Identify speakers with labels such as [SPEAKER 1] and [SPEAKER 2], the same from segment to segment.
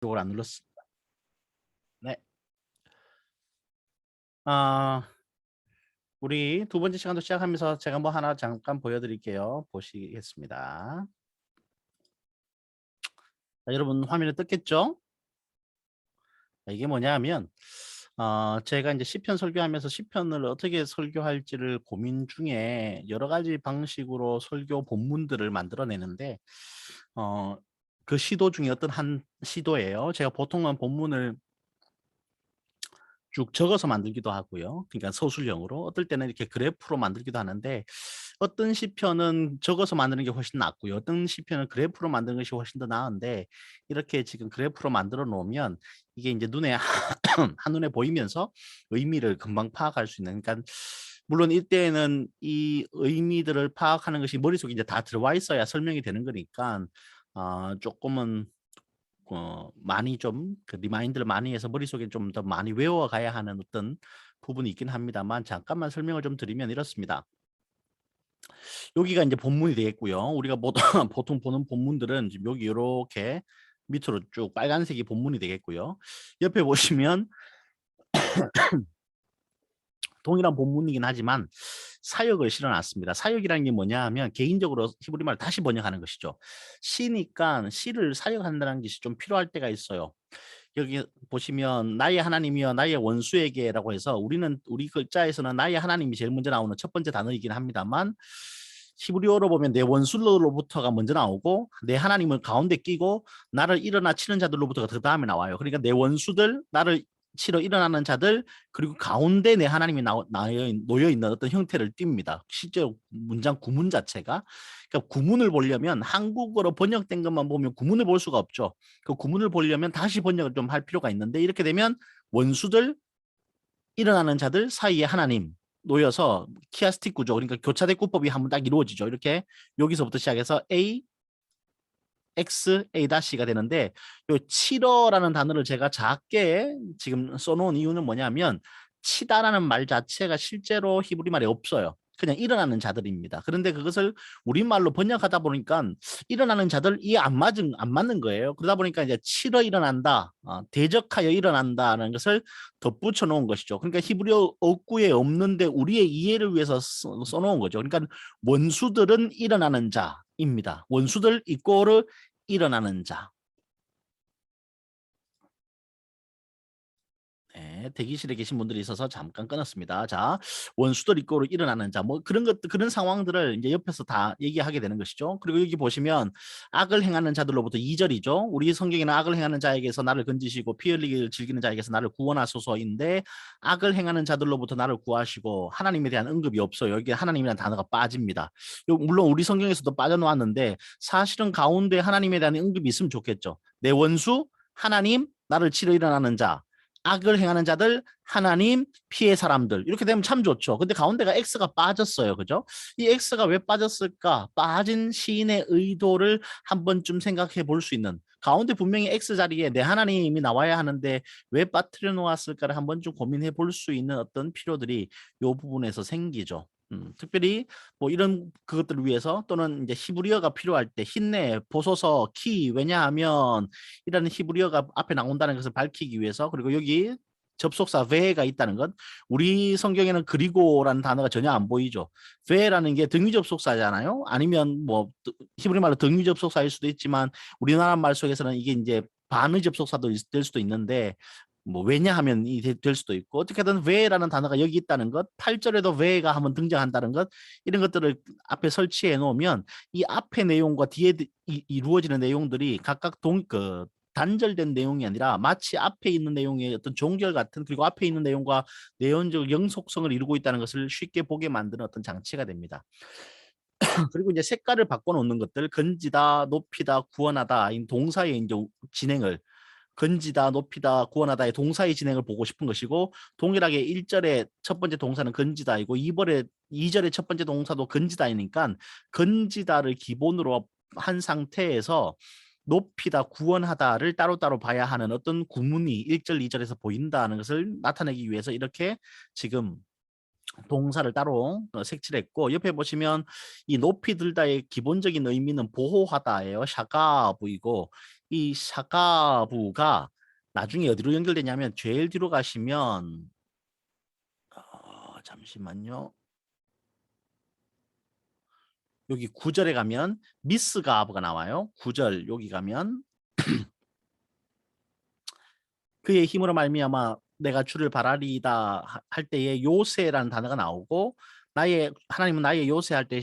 [SPEAKER 1] 이걸 안 눌렀어. 네. 아, 우리 두 번째 시간도 시작하면서 제가 뭐 하나 잠깐 보여드릴게요. 보시겠습니다. 자, 여러분 화면에 떴겠죠? 이게 뭐냐면 제가 이제 시편 설교하면서 시편을 어떻게 설교할지를 고민 중에 여러 가지 방식으로 설교 본문들을 만들어내는데 그 시도 중에 어떤 한 시도예요. 제가 보통은 본문을 쭉 적어서 만들기도 하고요. 그러니까 서술형으로. 어떨 때는 이렇게 그래프로 만들기도 하는데 어떤 시편은 적어서 만드는 게 훨씬 낫고요. 어떤 시편은 그래프로 만드는 것이 훨씬 더 나은데 이렇게 지금 그래프로 만들어 놓으면 이게 이제 눈에 한눈에 보이면서 의미를 금방 파악할 수 있는 그러니까 물론 이때는 이 의미들을 파악하는 것이 머릿속에 이제 다 들어와 있어야 설명이 되는 거니까 조금은 많이 좀 그 리마인드를 많이 해서 머릿속에 좀 더 많이 외워가야 하는 어떤 부분이 있긴 합니다만 잠깐만 설명을 좀 드리면 이렇습니다. 여기가 이제 본문이 되겠고요. 우리가 보통 보통 보는 본문들은 지금 여기 요렇게 밑으로 쭉 빨간색이 본문이 되겠고요. 옆에 보시면 동일한 본문이긴 하지만 사역을 실어 놨습니다. 사역이라는 게 뭐냐 하면 개인적으로 히브리 말을 다시 번역하는 것이죠. 시니까 시를 사역한다는 것이 좀 필요할 때가 있어요. 여기 보시면 나의 하나님이여 나의 원수에게라고 해서 우리 글자에서는 나의 하나님이 제일 먼저 나오는 첫 번째 단어이긴 합니다만 히브리어로 보면 내 원수로부터가 먼저 나오고 내 하나님을 가운데 끼고 나를 일어나 치는 자들로부터가 그 다음에 나와요. 그러니까 내 원수들 나를 치러 일어나는 자들 그리고 가운데 내 하나님이 놓여 있는 어떤 형태를 띱니다. 실제 문장 구문 자체가 그러니까 구문을 보려면 한국어로 번역된 것만 보면 구문을 볼 수가 없죠. 그 구문을 보려면 다시 번역을 좀 할 필요가 있는데 이렇게 되면 원수들 일어나는 자들 사이에 하나님 놓여서 키아스틱 구조 그러니까 교차대구법이 한번 딱 이루어지죠. 이렇게 여기서부터 시작해서 A X A-가 되는데 요 치러라는 단어를 제가 작게 지금 써놓은 이유는 뭐냐면 치다라는 말 자체가 실제로 히브리 말에 없어요. 그냥 일어나는 자들입니다. 그런데 그것을 우리말로 번역하다 보니까 일어나는 자들 이해 안 맞는 거예요. 그러다 보니까 이제 치러 일어난다, 대적하여 일어난다는 것을 덧붙여 놓은 것이죠. 그러니까 히브리어 어구에 없는데 우리의 이해를 위해서 써놓은 거죠. 그러니까 원수들은 일어나는 자입니다. 원수들 이꼬르 일어나는 자. 네, 대기실에 계신 분들이 있어서 잠깐 끊었습니다. 자, 원수들 입고로 일어나는 자, 뭐 그런 것, 그런 상황들을 이제 옆에서 다 얘기하게 되는 것이죠. 그리고 여기 보시면 악을 행하는 자들로부터 2절이죠. 우리 성경에는 악을 행하는 자에게서 나를 건지시고 피 흘리기를 즐기는 자에게서 나를 구원하소서인데 악을 행하는 자들로부터 나를 구하시고 하나님에 대한 언급이 없어요. 여기 하나님이라는 단어가 빠집니다. 물론 우리 성경에서도 빠져나왔는데 사실은 가운데 하나님에 대한 언급이 있으면 좋겠죠. 내 원수 하나님 나를 치러 일어나는 자 악을 행하는 자들, 하나님, 피해 사람들. 이렇게 되면 참 좋죠. 근데 가운데가 X가 빠졌어요. 그죠? 이 X가 왜 빠졌을까? 빠진 시인의 의도를 한 번쯤 생각해 볼 수 있는. 가운데 분명히 X 자리에 내 하나님이 나와야 하는데 왜 빠뜨려 놓았을까를 한 번쯤 고민해 볼 수 있는 어떤 필요들이 이 부분에서 생기죠. 특별히 뭐 이런 그것들을 위해서 또는 이제 히브리어가 필요할 때 힘내 보소서 키 왜냐하면 이라는 히브리어가 앞에 나온다는 것을 밝히기 위해서 그리고 여기 접속사 ve가 있다는 것 우리 성경에는 그리고라는 단어가 전혀 안 보이죠. ve라는 게 등위 접속사잖아요. 아니면 뭐 히브리 말로 등위 접속사일 수도 있지만 우리나라 말 속에서는 이게 이제 반의 접속사도 될 수도 있는데 뭐 왜냐하면 될 수도 있고 어떻게든 왜라는 단어가 여기 있다는 것 8절에도 왜가 한번 등장한다는 것 이런 것들을 앞에 설치해 놓으면 이 앞의 내용과 뒤에 이루어지는 내용들이 각각 단절된 내용이 아니라 마치 앞에 있는 내용의 어떤 종결 같은 그리고 앞에 있는 내용과 내용적 영속성을 이루고 있다는 것을 쉽게 보게 만드는 어떤 장치가 됩니다. 그리고 이제 색깔을 바꿔놓는 것들 건지다, 높이다, 구원하다 이 동사의 이제 진행을 건지다, 높이다, 구원하다의 동사의 진행을 보고 싶은 것이고 동일하게 1절의 첫 번째 동사는 건지다이고 2절의 첫 번째 동사도 건지다이니까 건지다를 기본으로 한 상태에서 높이다, 구원하다를 따로따로 봐야 하는 어떤 구문이 1절, 2절에서 보인다는 것을 나타내기 위해서 이렇게 지금 동사를 따로 색칠했고 옆에 보시면 이 높이 들다의 기본적인 의미는 보호하다예요. 샤가부이고 이 샤가부가 나중에 어디로 연결되냐면 제일 뒤로 가시면 잠시만요. 여기 9절에 가면 미스가브가 나와요. 9절 여기 가면 그의 힘으로 말미암아 내가 주를 바라리이다 할 때에 요새라는 단어가 나오고 나의 하나님은 나의 요새 할 때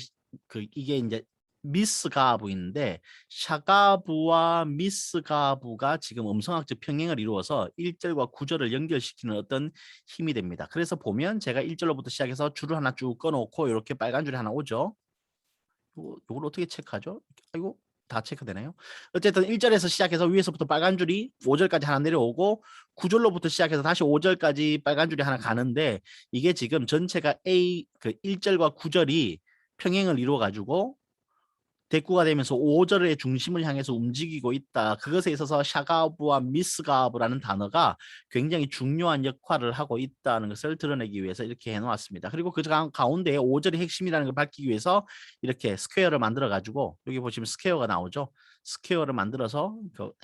[SPEAKER 1] 그 이게 이제 미스가부인데 샤가부와 미스가부가 지금 음성학적 평행을 이루어서 1절과 9절을 연결시키는 어떤 힘이 됩니다. 그래서 보면 제가 1절로부터 시작해서 줄을 하나 쭉 꺼놓고 이렇게 빨간 줄이 하나 오죠. 요걸 어떻게 체크하죠? 아이고 다 체크되네요. 어쨌든 1절에서 시작해서 위에서부터 빨간 줄이 5절까지 하나 내려오고 9절로부터 시작해서 다시 5절까지 빨간 줄이 하나 가는데 이게 지금 전체가 그 1절과 9절이 평행을 이루어 가지고 대꾸가 되면서 5절의 중심을 향해서 움직이고 있다. 그것에 있어서 샤가브와 미스가브라는 단어가 굉장히 중요한 역할을 하고 있다는 것을 드러내기 위해서 이렇게 해놓았습니다. 그리고 그 가운데 5절의 핵심이라는 걸 밝히기 위해서 이렇게 스퀘어를 만들어 가지고 여기 보시면 스퀘어가 나오죠. 스퀘어를 만들어서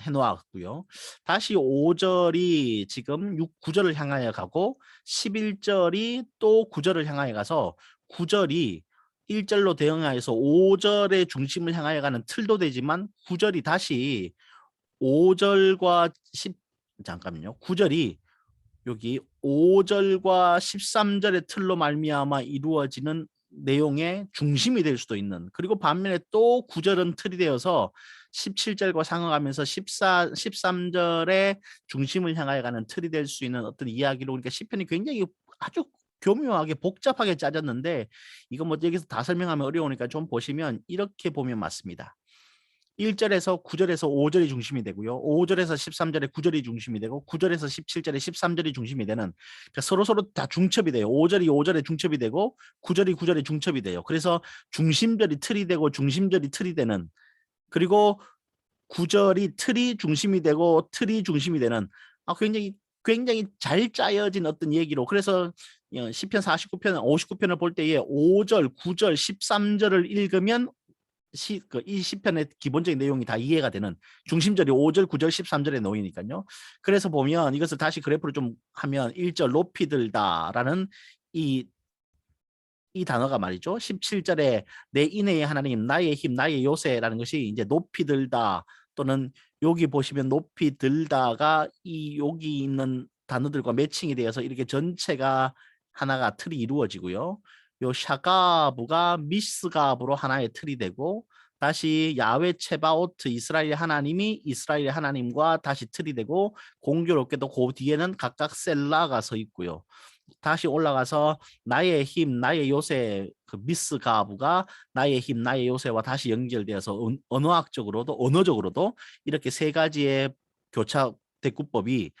[SPEAKER 1] 해놓았고요. 다시 5절이 지금 9절을 향하여 가고 11절이 또 9절을 향하여 가서 9절이 1절로 대응하여서 5절의 중심을 향하여 가는 틀도 되지만 9절이 다시 5절과 10 잠깐만요. 9절이 여기 5절과 13절의 틀로 말미암아 이루어지는 내용의 중심이 될 수도 있는 그리고 반면에 또 9절은 틀이 되어서 17절과 상응하면서 13절의 중심을 향하여 가는 틀이 될 수 있는 어떤 이야기로 그러니까 시편이 굉장히 아주 교묘하게 복잡하게 짜졌는데 이거 뭐 여기서 다 설명하면 어려우니까 좀 보시면 이렇게 보면 맞습니다. 1절에서 9절에서 5절이 중심이 되고요. 5절에서 13절에 9절이 중심이 되고 9절에서 17절에 13절이 중심이 되는 그러니까 서로 다 중첩이 돼요. 5절이 5절에 중첩이 되고 9절이 9절에 중첩이 돼요. 그래서 중심절이 틀이 되고 중심절이 틀이 되는 그리고 9절이 틀이 중심이 되고 틀이 중심이 되는 굉장히 잘 짜여진 어떤 얘기로 그래서 시편 49편 59편을 볼 때에 5절, 9절, 13절을 읽으면 이 시편의 기본적인 내용이 다 이해가 되는 중심절이 5절, 9절, 13절에 놓이니까요. 그래서 보면 이것을 다시 그래프로 좀 하면 1절 높이 들다라는 이 단어가 말이죠. 17절에 내 인애의 하나님, 나의 힘, 나의 요새라는 것이 이제 높이 들다 또는 여기 보시면 높이 들다가 이 여기 있는 단어들과 매칭이 되어서 이렇게 전체가 하나가 틀이 이루어지고요. 요 샤가브가 미스가브로 하나의 틀이 되고 다시 야외 체바오트 이스라엘 하나님이 이스라엘 하나님과 다시 틀이 되고 공교롭게도 그 뒤에는 각각 셀라가 서 있고요. 다시 올라가서 나의 힘, 나의 요새 그 미스가브가 나의 힘, 나의 요새와 다시 연결되어서 언어학적으로도 언어적으로도 이렇게 세 가지의 교차 대꾸법이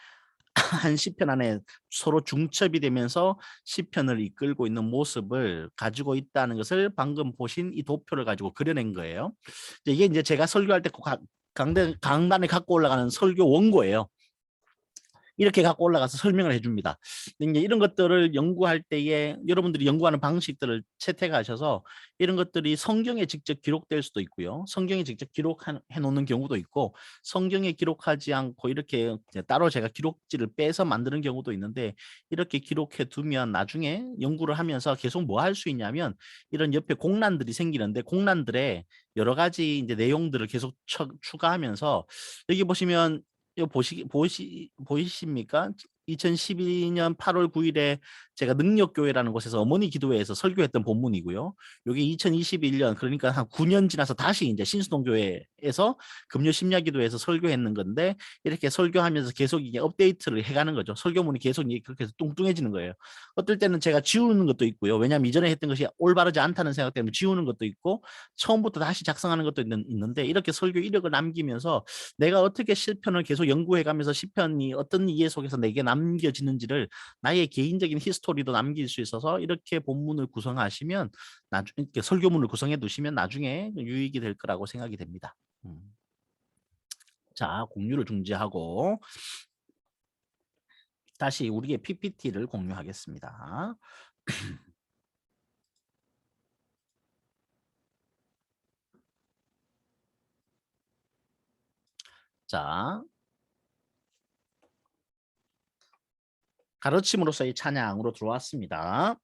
[SPEAKER 1] 한 시편 안에 서로 중첩이 되면서 시편을 이끌고 있는 모습을 가지고 있다는 것을 방금 보신 이 도표를 가지고 그려낸 거예요. 이게 이제 제가 설교할 때 강단에 갖고 올라가는 설교 원고예요. 이렇게 갖고 올라가서 설명을 해줍니다. 이제 이런 것들을 연구할 때에 여러분들이 연구하는 방식들을 채택하셔서 이런 것들이 성경에 직접 기록될 수도 있고요. 성경에 직접 기록해 놓는 경우도 있고 성경에 기록하지 않고 이렇게 따로 제가 기록지를 빼서 만드는 경우도 있는데 이렇게 기록해 두면 나중에 연구를 하면서 계속 뭐 할 수 있냐면 이런 옆에 공란들이 생기는데 공란들의 여러 가지 이제 내용들을 계속 추가하면서 여기 보시면 이거 보이십니까? 2012년 8월 9일에 제가 능력교회라는 곳에서 어머니 기도회에서 설교했던 본문이고요. 여기 2021년 그러니까 한 9년 지나서 다시 이제 신수동교회에서 금요 심야기도회에서 설교했는 건데 이렇게 설교하면서 계속 이게 업데이트를 해가는 거죠. 설교문이 계속 그렇게 해서 뚱뚱해지는 거예요. 어떨 때는 제가 지우는 것도 있고요. 왜냐하면 이전에 했던 것이 올바르지 않다는 생각 때문에 지우는 것도 있고 처음부터 다시 작성하는 것도 있는데 이렇게 설교 이력을 남기면서 내가 어떻게 시편을 계속 연구해가면서 시편이 어떤 이해 속에서 내게 남겨지는지를 나의 개인적인 히스토리도 남길 수 있어서 이렇게 본문을 구성하시면 나중에 설교문을 구성해 두시면 나중에 유익이 될 거라고 생각이 됩니다. 자, 공유를 중지하고 다시 우리의 PPT를 공유하겠습니다. 자, 가르침으로서의 찬양으로 들어왔습니다.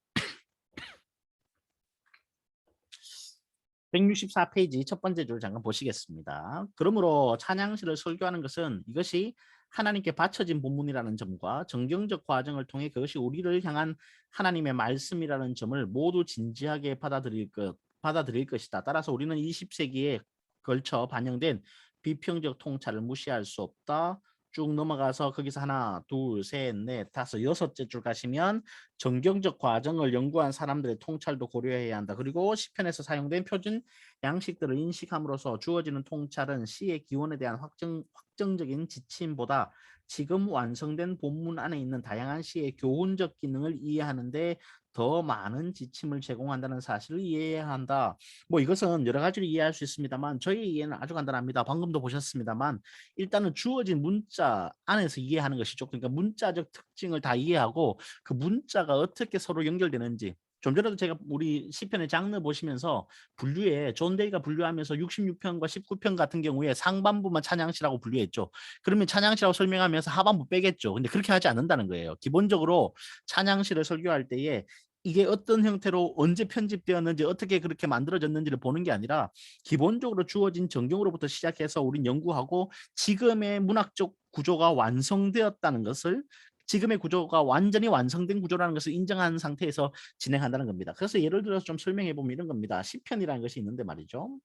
[SPEAKER 1] 164페이지 첫 번째 줄 잠깐 보시겠습니다. 그러므로 찬양시를 설교하는 것은 이것이 하나님께 바쳐진 본문이라는 점과 정경적 과정을 통해 그것이 우리를 향한 하나님의 말씀이라는 점을 모두 진지하게 받아들일 것이다. 따라서 우리는 20세기에 걸쳐 반영된 비평적 통찰을 무시할 수 없다. 쭉 넘어가서 거기서 하나, 둘, 셋, 넷, 다섯, 여섯째 줄 가시면 정경적 과정을 연구한 사람들의 통찰도 고려해야 한다. 그리고 시편에서 사용된 표준 양식들을 인식함으로써 주어지는 통찰은 시의 기원에 대한 확정적인 지침보다 지금 완성된 본문 안에 있는 다양한 시의 교훈적 기능을 이해하는 데 더 많은 지침을 제공한다는 사실을 이해해야 한다. 뭐 이것은 여러 가지로 이해할 수 있습니다만 저희 이해는 아주 간단합니다. 방금도 보셨습니다만 일단은 주어진 문자 안에서 이해하는 것이죠. 그러니까 문자적 특징을 다 이해하고 그 문자가 어떻게 서로 연결되는지. 좀 전에도 제가 우리 시편의 장르 보시면서 분류에 존 데이가 분류하면서 66편과 19편 같은 경우에 상반부만 찬양시라고 분류했죠. 그러면 찬양시라고 설명하면서 하반부 빼겠죠. 근데 그렇게 하지 않는다는 거예요. 기본적으로 찬양시를 설교할 때에 이게 어떤 형태로 언제 편집되었는지 어떻게 그렇게 만들어졌는지를 보는 게 아니라 기본적으로 주어진 정경으로부터 시작해서 우린 연구하고 지금의 문학적 구조가 완성되었다는 것을 지금의 구조가 완전히 완성된 구조라는 것을 인정한 상태에서 진행한다는 겁니다. 그래서 예를 들어서 좀 설명해 보면 이런 겁니다. 시편이라는 것이 있는데 말이죠.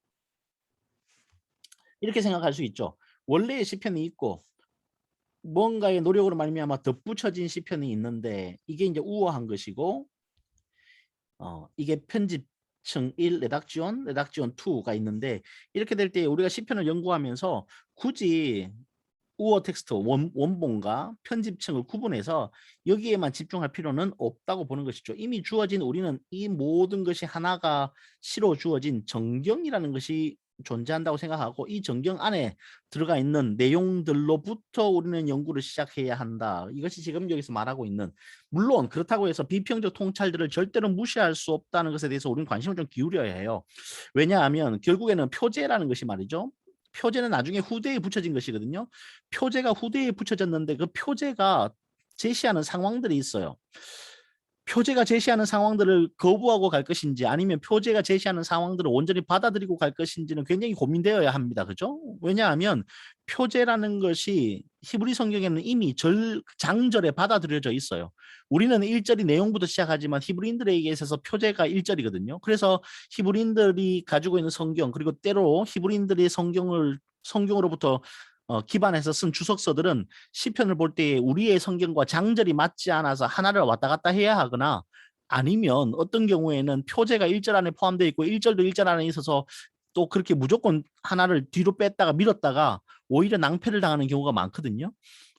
[SPEAKER 1] 이렇게 생각할 수 있죠. 원래의 시편이 있고 뭔가의 노력으로 말미암아 덧붙여진 시편이 있는데 이게 이제 우월한 것이고 이게 편집층 1, 레닥지온 2가 있는데 이렇게 될 때 우리가 시편을 연구하면서 굳이 우어 텍스트 원본과 편집층을 구분해서 여기에만 집중할 필요는 없다고 보는 것이죠. 이미 주어진 우리는 이 모든 것이 하나가 시로 주어진 정경이라는 것이 존재한다고 생각하고 이 정경 안에 들어가 있는 내용들로부터 우리는 연구를 시작해야 한다. 이것이 지금 여기서 말하고 있는 물론 그렇다고 해서 비평적 통찰들을 절대로 무시할 수 없다는 것에 대해서 우리는 관심을 좀 기울여야 해요. 왜냐하면 결국에는 표제라는 것이 말이죠. 표제는 나중에 후대에 붙여진 것이거든요. 표제가 후대에 붙여졌는데 그 표제가 제시하는 상황들이 있어요. 표제가 제시하는 상황들을 거부하고 갈 것인지 아니면 표제가 제시하는 상황들을 온전히 받아들이고 갈 것인지는 굉장히 고민되어야 합니다. 그죠? 왜냐하면 표제라는 것이 히브리 성경에는 이미 장절에 받아들여져 있어요. 우리는 1절이 내용부터 시작하지만 히브리인들에게 있어서 표제가 1절이거든요. 그래서 히브리인들이 가지고 있는 성경 그리고 때로 히브리인들의 성경으로부터 기반해서 쓴 주석서들은 시편을 볼 때 우리의 성경과 장절이 맞지 않아서 하나를 왔다 갔다 해야 하거나 아니면 어떤 경우에는 표제가 1절 안에 포함되어 있고 1절도 1절 안에 있어서 또 그렇게 무조건 하나를 뒤로 뺐다가 밀었다가 오히려 낭패를 당하는 경우가 많거든요.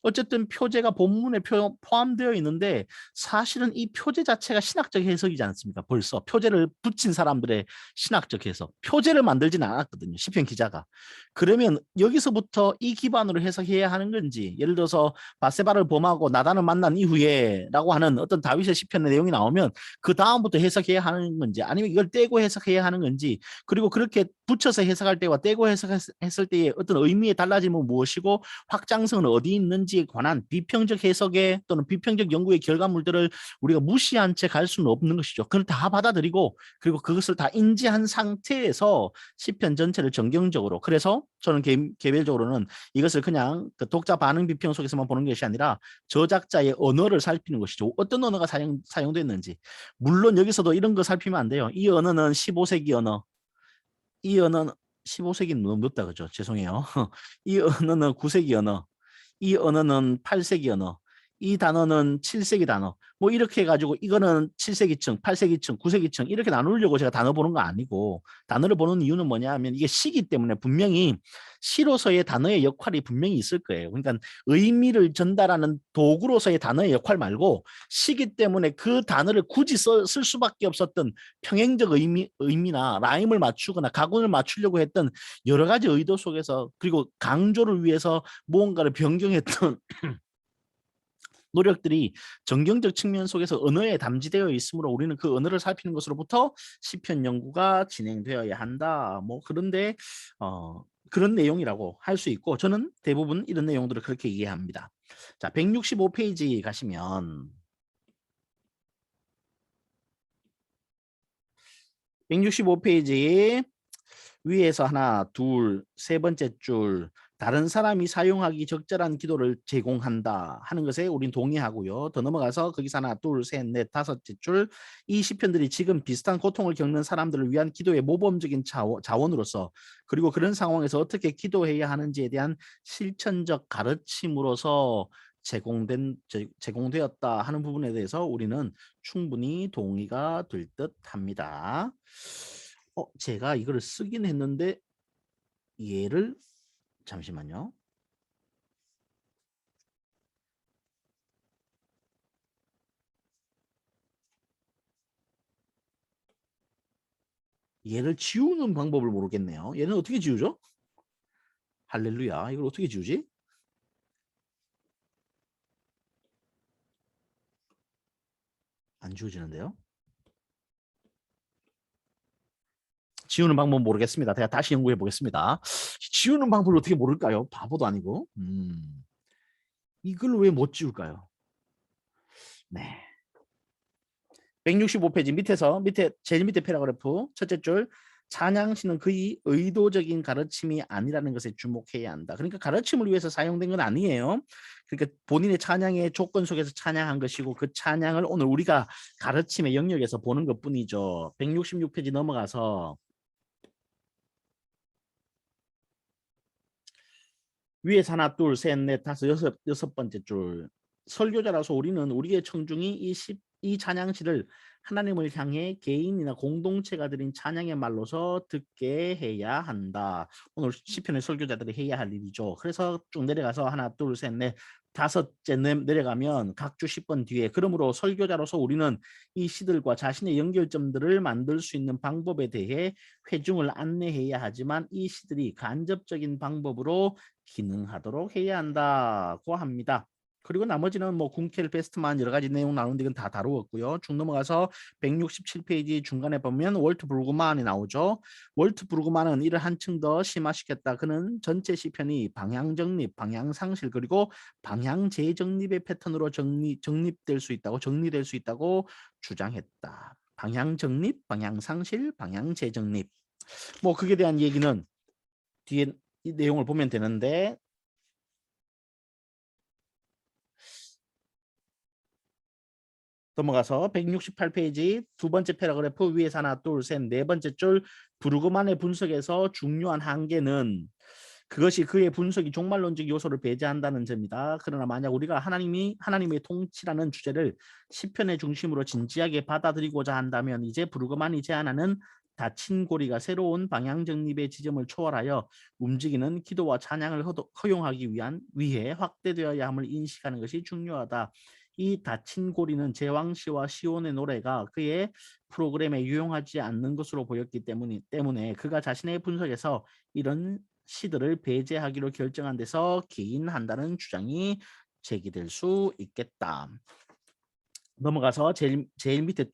[SPEAKER 1] 어쨌든 표제가 본문에 포함되어 있는데 사실은 이 표제 자체가 신학적 해석이지 않습니까? 벌써 표제를 붙인 사람들의 신학적 해석. 표제를 만들지는 않았거든요. 시편 기자가. 그러면 여기서부터 이 기반으로 해석해야 하는 건지 예를 들어서 바세바를 범하고 나단을 만난 이후에 라고 하는 어떤 다윗의 시편의 내용이 나오면 그 다음부터 해석해야 하는 건지 아니면 이걸 떼고 해석해야 하는 건지 그리고 그렇게 붙여서 해석할 때와 떼고 해석했을 때의 어떤 의미의 달라짐은 무엇이고 확장성은 어디 있는지에 관한 비평적 해석의 또는 비평적 연구의 결과물들을 우리가 무시한 채 갈 수는 없는 것이죠. 그걸 다 받아들이고 그리고 그것을 다 인지한 상태에서 시편 전체를 정경적으로 그래서 저는 개별적으로는 이것을 그냥 그 독자 반응 비평 속에서만 보는 것이 아니라 저작자의 언어를 살피는 것이죠. 어떤 언어가 사용됐는지. 물론 여기서도 이런 거 살피면 안 돼요. 이 언어는 15세기 언어, 이 언어는 15세기는 너무 늦다 그죠? 죄송해요. 이 언어는 9세기 언어, 이 언어는 8세기 언어, 이 단어는 7세기 단어. 뭐 이렇게 해가지고 이거는 7세기층, 8세기층, 9세기층 이렇게 나누려고 제가 단어 보는 거 아니고 단어를 보는 이유는 뭐냐 하면 이게 시기 때문에 분명히 시로서의 단어의 역할이 분명히 있을 거예요. 그러니까 의미를 전달하는 도구로서의 단어의 역할 말고 시기 때문에 그 단어를 굳이 쓸 수밖에 없었던 평행적 의미나 라임을 맞추거나 가군을 맞추려고 했던 여러 가지 의도 속에서 그리고 강조를 위해서 무언가를 변경했던 노력들이 정경적 측면 속에서 언어에 담지되어 있으므로 우리는 그 언어를 살피는 것으로부터 시편 연구가 진행되어야 한다. 뭐 그런데 그런 내용이라고 할 수 있고 저는 대부분 이런 내용들을 그렇게 이해합니다. 자, 165페이지 가시면 165페이지 위에서 하나, 둘, 세 번째 줄 다른 사람이 사용하기 적절한 기도를 제공한다 하는 것에 우린 동의하고요. 더 넘어가서 거기서 하나, 둘, 셋, 넷, 다섯째 줄 이 시편들이 지금 비슷한 고통을 겪는 사람들을 위한 기도의 모범적인 자원으로서 그리고 그런 상황에서 어떻게 기도해야 하는지에 대한 실천적 가르침으로서 제공되었다 하는 부분에 대해서 우리는 충분히 동의가 될 듯합니다. 제가 이거를 쓰긴 했는데 얘를 잠시만요. 얘를 지우는 방법을 모르겠네요. 얘는 어떻게 지우죠? 할렐루야. 이걸 어떻게 지우지? 안 지워지는데요. 지우는 방법 모르겠습니다. 제가 다시 연구해 보겠습니다. 지우는 방법을 어떻게 모를까요? 바보도 아니고. 이걸 왜 못 지울까요? 네. 165페이지 밑에 제일 밑에 패러그래프 첫째 줄 찬양시는 그의 의도적인 가르침이 아니라는 것에 주목해야 한다. 그러니까 가르침을 위해서 사용된 건 아니에요. 그러니까 본인의 찬양의 조건 속에서 찬양한 것이고 그 찬양을 오늘 우리가 가르침의 영역에서 보는 것뿐이죠. 166페이지 넘어가서 위에서 하나, 둘, 셋, 넷, 다섯, 여섯 번째 줄 설교자라서 우리는 우리의 청중이 이 찬양시를 하나님을 향해 개인이나 공동체가 드린 찬양의 말로서 듣게 해야 한다. 오늘 시편의 설교자들이 해야 할 일이죠. 그래서 쭉 내려가서 하나, 둘, 셋, 넷, 다섯째 내려가면 각주 10번 뒤에 그러므로 설교자로서 우리는 이 시들과 자신의 연결점들을 만들 수 있는 방법에 대해 회중을 안내해야 하지만 이 시들이 간접적인 방법으로 기능하도록 해야 한다고 합니다. 그리고 나머지는 뭐 군켈 베스트만 여러 가지 내용 나오는데 이건 다 다루었고요. 쭉 넘어가서 167페이지 중간에 보면 월트 브루그만이 나오죠. 월트 브루그만은 이를 한층 더 심화시켰다. 그는 전체 시편이 방향 정립, 방향 상실 그리고 방향 재정립의 패턴으로 정립될 수 있다고 주장했다. 방향 정립, 방향 상실, 방향 재정립. 뭐 그게 대한 얘기는 뒤에 이 내용을 보면 되는데 넘어가서 168페이지 두 번째 패러그래프 위에서 하나 둘 셋 네 번째 줄 브루그만의 분석에서 중요한 한계는 그것이 그의 분석이 종말론적 요소를 배제한다는 점이다. 그러나 만약 우리가 하나님의 통치라는 주제를 시편의 중심으로 진지하게 받아들이고자 한다면 이제 브루그만이 제안하는 닫힌 고리가 새로운 방향 정립의 지점을 초월하여 움직이는 기도와 찬양을 허용하기 위해 확대되어야 함을 인식하는 것이 중요하다. 이 닫힌 고리는 제왕시와 시온의 노래가 그의 프로그램에 유용하지 않는 것으로 보였기 때문에 그가 자신의 분석에서 이런 시들을 배제하기로 결정한 데서 기인한다는 주장이 제기될 수 있겠다. 넘어가서 제일 밑에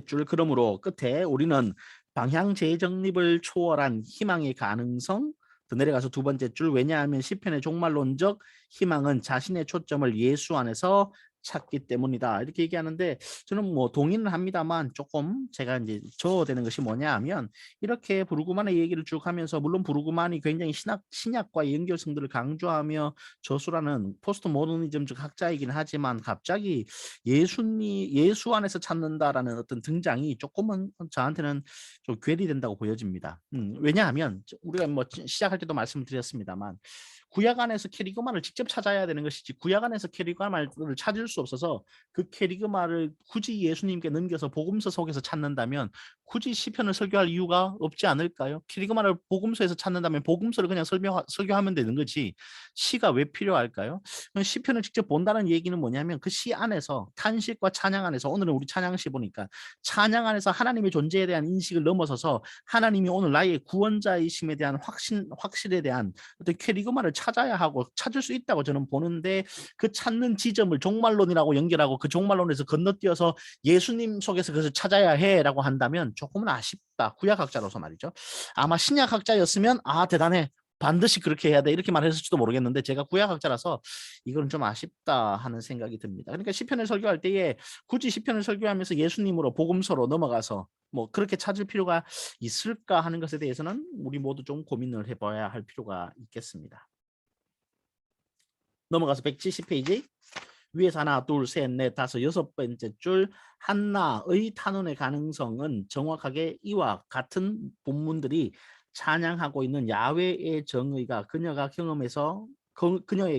[SPEAKER 1] 줄 그러므로 끝에 우리는 방향 재정립을 초월한 희망의 가능성 더 내려가서 두 번째 줄 왜냐하면 시편의 종말론적 희망은 자신의 초점을 예수 안에서 찾기 때문이다. 이렇게 얘기하는데 저는 뭐 동의는 합니다만 조금 제가 이제 저어되는 것이 뭐냐 하면 이렇게 브루그만의 얘기를 쭉 하면서 물론 브루그만이 굉장히 신약과의 연결성들을 강조하며 저수라는 포스트 모더니즘적 학자이긴 하지만 갑자기 예수 안에서 찾는다라는 어떤 등장이 조금은 저한테는 좀 괴리된다고 보여집니다. 왜냐하면 우리가 뭐 시작할 때도 말씀드렸습니다만 구약 안에서 캐리그마를 직접 찾아야 되는 것이지 구약 안에서 캐리그마를 찾을 수 없어서 그 캐리그마를 굳이 예수님께 넘겨서 복음서 속에서 찾는다면 굳이 시편을 설교할 이유가 없지 않을까요? 캐리그마를 복음서에서 찾는다면 복음서를 그냥 설교하면 되는 거지 시가 왜 필요할까요? 시편을 직접 본다는 얘기는 뭐냐면 그 시 안에서 탄식과 찬양 안에서 오늘은 우리 찬양시 보니까 찬양 안에서 하나님의 존재에 대한 인식을 넘어서서 하나님이 오늘 나의 구원자이심에 대한 확실에 대한 어떤 캐리그마를 찾아야 하고 찾을 수 있다고 저는 보는데 그 찾는 지점을 종말론이라고 연결하고 그 종말론에서 건너뛰어서 예수님 속에서 그것을 찾아야 해라고 한다면 조금은 아쉽다. 구약학자로서 말이죠. 아마 신약학자였으면 대단해. 반드시 그렇게 해야 돼 이렇게 말했을지도 모르겠는데 제가 구약학자라서 이건 좀 아쉽다 하는 생각이 듭니다. 그러니까 시편을 설교할 때에 굳이 시편을 설교하면서 예수님으로 복음서로 넘어가서 뭐 그렇게 찾을 필요가 있을까 하는 것에 대해서는 우리 모두 좀 고민을 해봐야 할 필요가 있겠습니다. 넘어가서 170페이지 위에서 하나, 둘, 셋, 넷, 다섯, 여섯 번째 줄 한나의 탄원의 가능성은 정확하게 이와 같은 본문들이 찬양하고 있는 야훼의 정의가 그녀의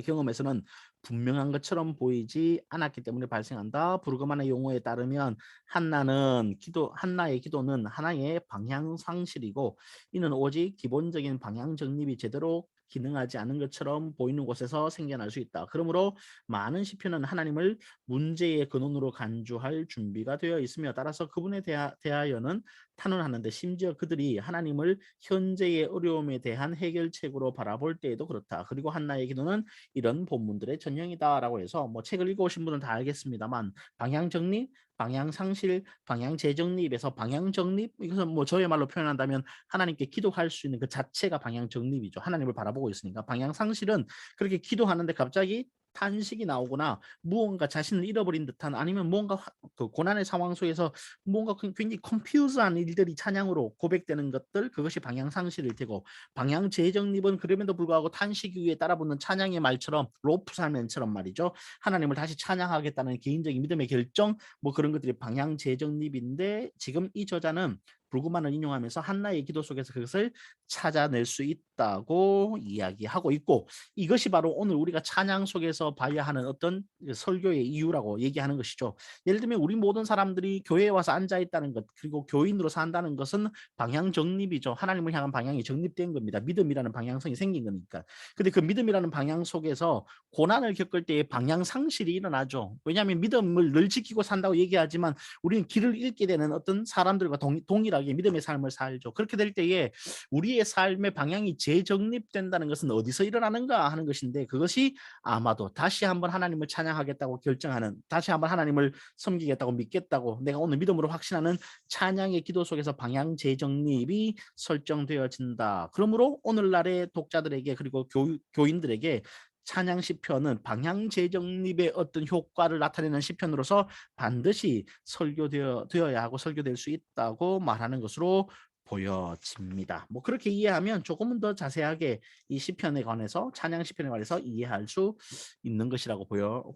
[SPEAKER 1] 경험에서는 분명한 것처럼 보이지 않았기 때문에 발생한다. 부르그만의 용어에 따르면 한나의 기도는 하나의 방향 상실이고 이는 오직 기본적인 방향 정립이 제대로 기능하지 않은 것처럼 보이는 곳에서 생겨날 수 있다. 그러므로 많은 시편은 하나님을 문제의 근원으로 간주할 준비가 되어 있으며 따라서 그분에 대하여는 탄원하는데 심지어 그들이 하나님을 현재의 어려움에 대한 해결책으로 바라볼 때에도 그렇다. 그리고 한나의 기도는 이런 본문들의 전형이다라고 해서 뭐 책을 읽어오신 분은 다 알겠습니다만 방향 정립, 방향 상실, 방향 재정립에서 방향 정립 이것은 뭐 저의 말로 표현한다면 하나님께 기도할 수 있는 그 자체가 방향 정립이죠. 하나님을 바라보고 있으니까. 방향 상실은 그렇게 기도하는데 갑자기 탄식이 나오거나 무언가 자신을 잃어버린 듯한 아니면 뭔가 그 고난의 상황 속에서 뭔가 굉장히 컴퓨즈한 일들이 찬양으로 고백되는 것들 그것이 방향 상실일 테고 방향 재정립은 그럼에도 불구하고 탄식 위에 따라붙는 찬양의 말처럼 로프 살면처럼 말이죠. 하나님을 다시 찬양하겠다는 개인적인 믿음의 결정 뭐 그런 것들이 방향 재정립인데 지금 이 저자는 불구만을 인용하면서 한나의 기도 속에서 그것을 찾아낼 수 있다고 이야기하고 있고 이것이 바로 오늘 우리가 찬양 속에서 봐야 하는 어떤 설교의 이유라고 얘기하는 것이죠. 예를 들면 우리 모든 사람들이 교회에 와서 앉아있다는 것 그리고 교인으로 산다는 것은 방향 정립이죠. 하나님을 향한 방향이 정립된 겁니다. 믿음이라는 방향성이 생긴 거니까. 근데 그 믿음이라는 방향 속에서 고난을 겪을 때의 방향 상실이 일어나죠. 왜냐하면 믿음을 늘 지키고 산다고 얘기하지만 우리는 길을 잃게 되는 어떤 사람들과 동일하게 믿음의 삶을 살죠. 그렇게 될 때에 우리의 삶의 방향이 재정립된다는 것은 어디서 일어나는가 하는 것인데 그것이 아마도 다시 한번 하나님을 찬양하겠다고 결정하는 다시 한번 하나님을 섬기겠다고 믿겠다고 내가 오늘 믿음으로 확신하는 찬양의 기도 속에서 방향 재정립이 설정되어진다. 그러므로 오늘날의 독자들에게 그리고 교인들에게 찬양 시편은 방향 재정립의 어떤 효과를 나타내는 시편으로서 반드시 설교되어야 하고 설교될 수 있다고 말하는 것으로 보여집니다. 뭐 그렇게 이해하면 조금은 더 자세하게 이 시편에 관해서 찬양 시편에 관해서 이해할 수 있는 것이라고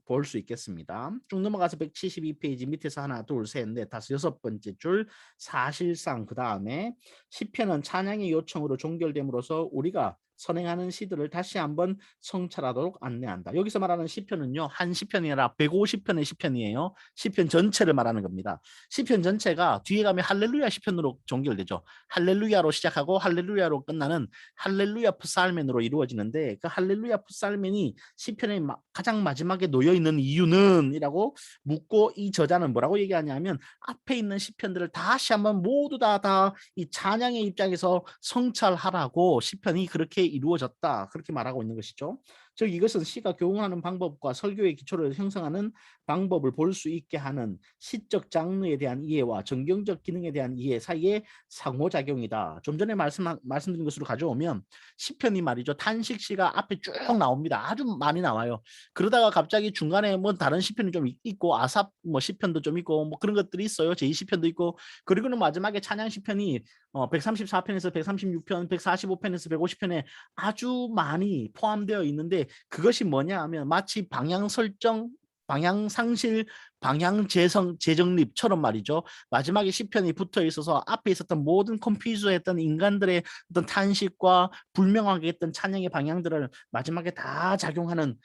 [SPEAKER 1] 볼 수 있겠습니다. 쭉 넘어가서 172페이지 밑에서 하나, 둘, 셋, 넷, 다섯, 여섯 번째 줄 사실상 그 다음에 시편은 찬양의 요청으로 종결됨으로써 우리가 선행하는 시들을 다시 한번 성찰하도록 안내한다. 여기서 말하는 시편은요. 한 시편이 아니라 150편의 시편이에요. 시편 전체를 말하는 겁니다. 시편 전체가 뒤에 가면 할렐루야 시편으로 종결되죠. 할렐루야로 시작하고 할렐루야로 끝나는 할렐루야 프살멘으로 이루어지는데 그 할렐루야 프살멘이 시편의 가장 마지막에 놓여 있는 이유는 이라고 묻고 이 저자는 뭐라고 얘기하냐면 앞에 있는 시편들을 다시 한번 모두 다 이 찬양의 입장에서 성찰하라고 시편이 그렇게 이루어졌다. 그렇게 말하고 있는 것이죠. 즉 이것은 시가 교훈하는 방법과 설교의 기초를 형성하는 방법을 볼 수 있게 하는 시적 장르에 대한 이해와 정경적 기능에 대한 이해 사이의 상호작용이다. 좀 전에 말씀드린 것으로 가져오면 시편이 말이죠. 탄식시가 앞에 쭉 나옵니다. 아주 많이 나와요. 그러다가 갑자기 중간에 뭐 다른 시편이 좀 있고 아삽 뭐 시편도 좀 있고 뭐 그런 것들이 있어요. 제2시편도 있고 그리고는 마지막에 찬양 시편이 134편에서 136편, 145편에서 150편에 아주 많이 포함되어 있는데 그것이 뭐냐 하면 마치 방향 설정, 방향 상실, 방향 재정립처럼 말이죠. 마지막에 시편이 붙어 있어서 앞에 있었던 모든 컴퓨즈했던 인간들의 어떤 탄식과 불명하게 했던 찬양의 방향들을 마지막에 다 작용하는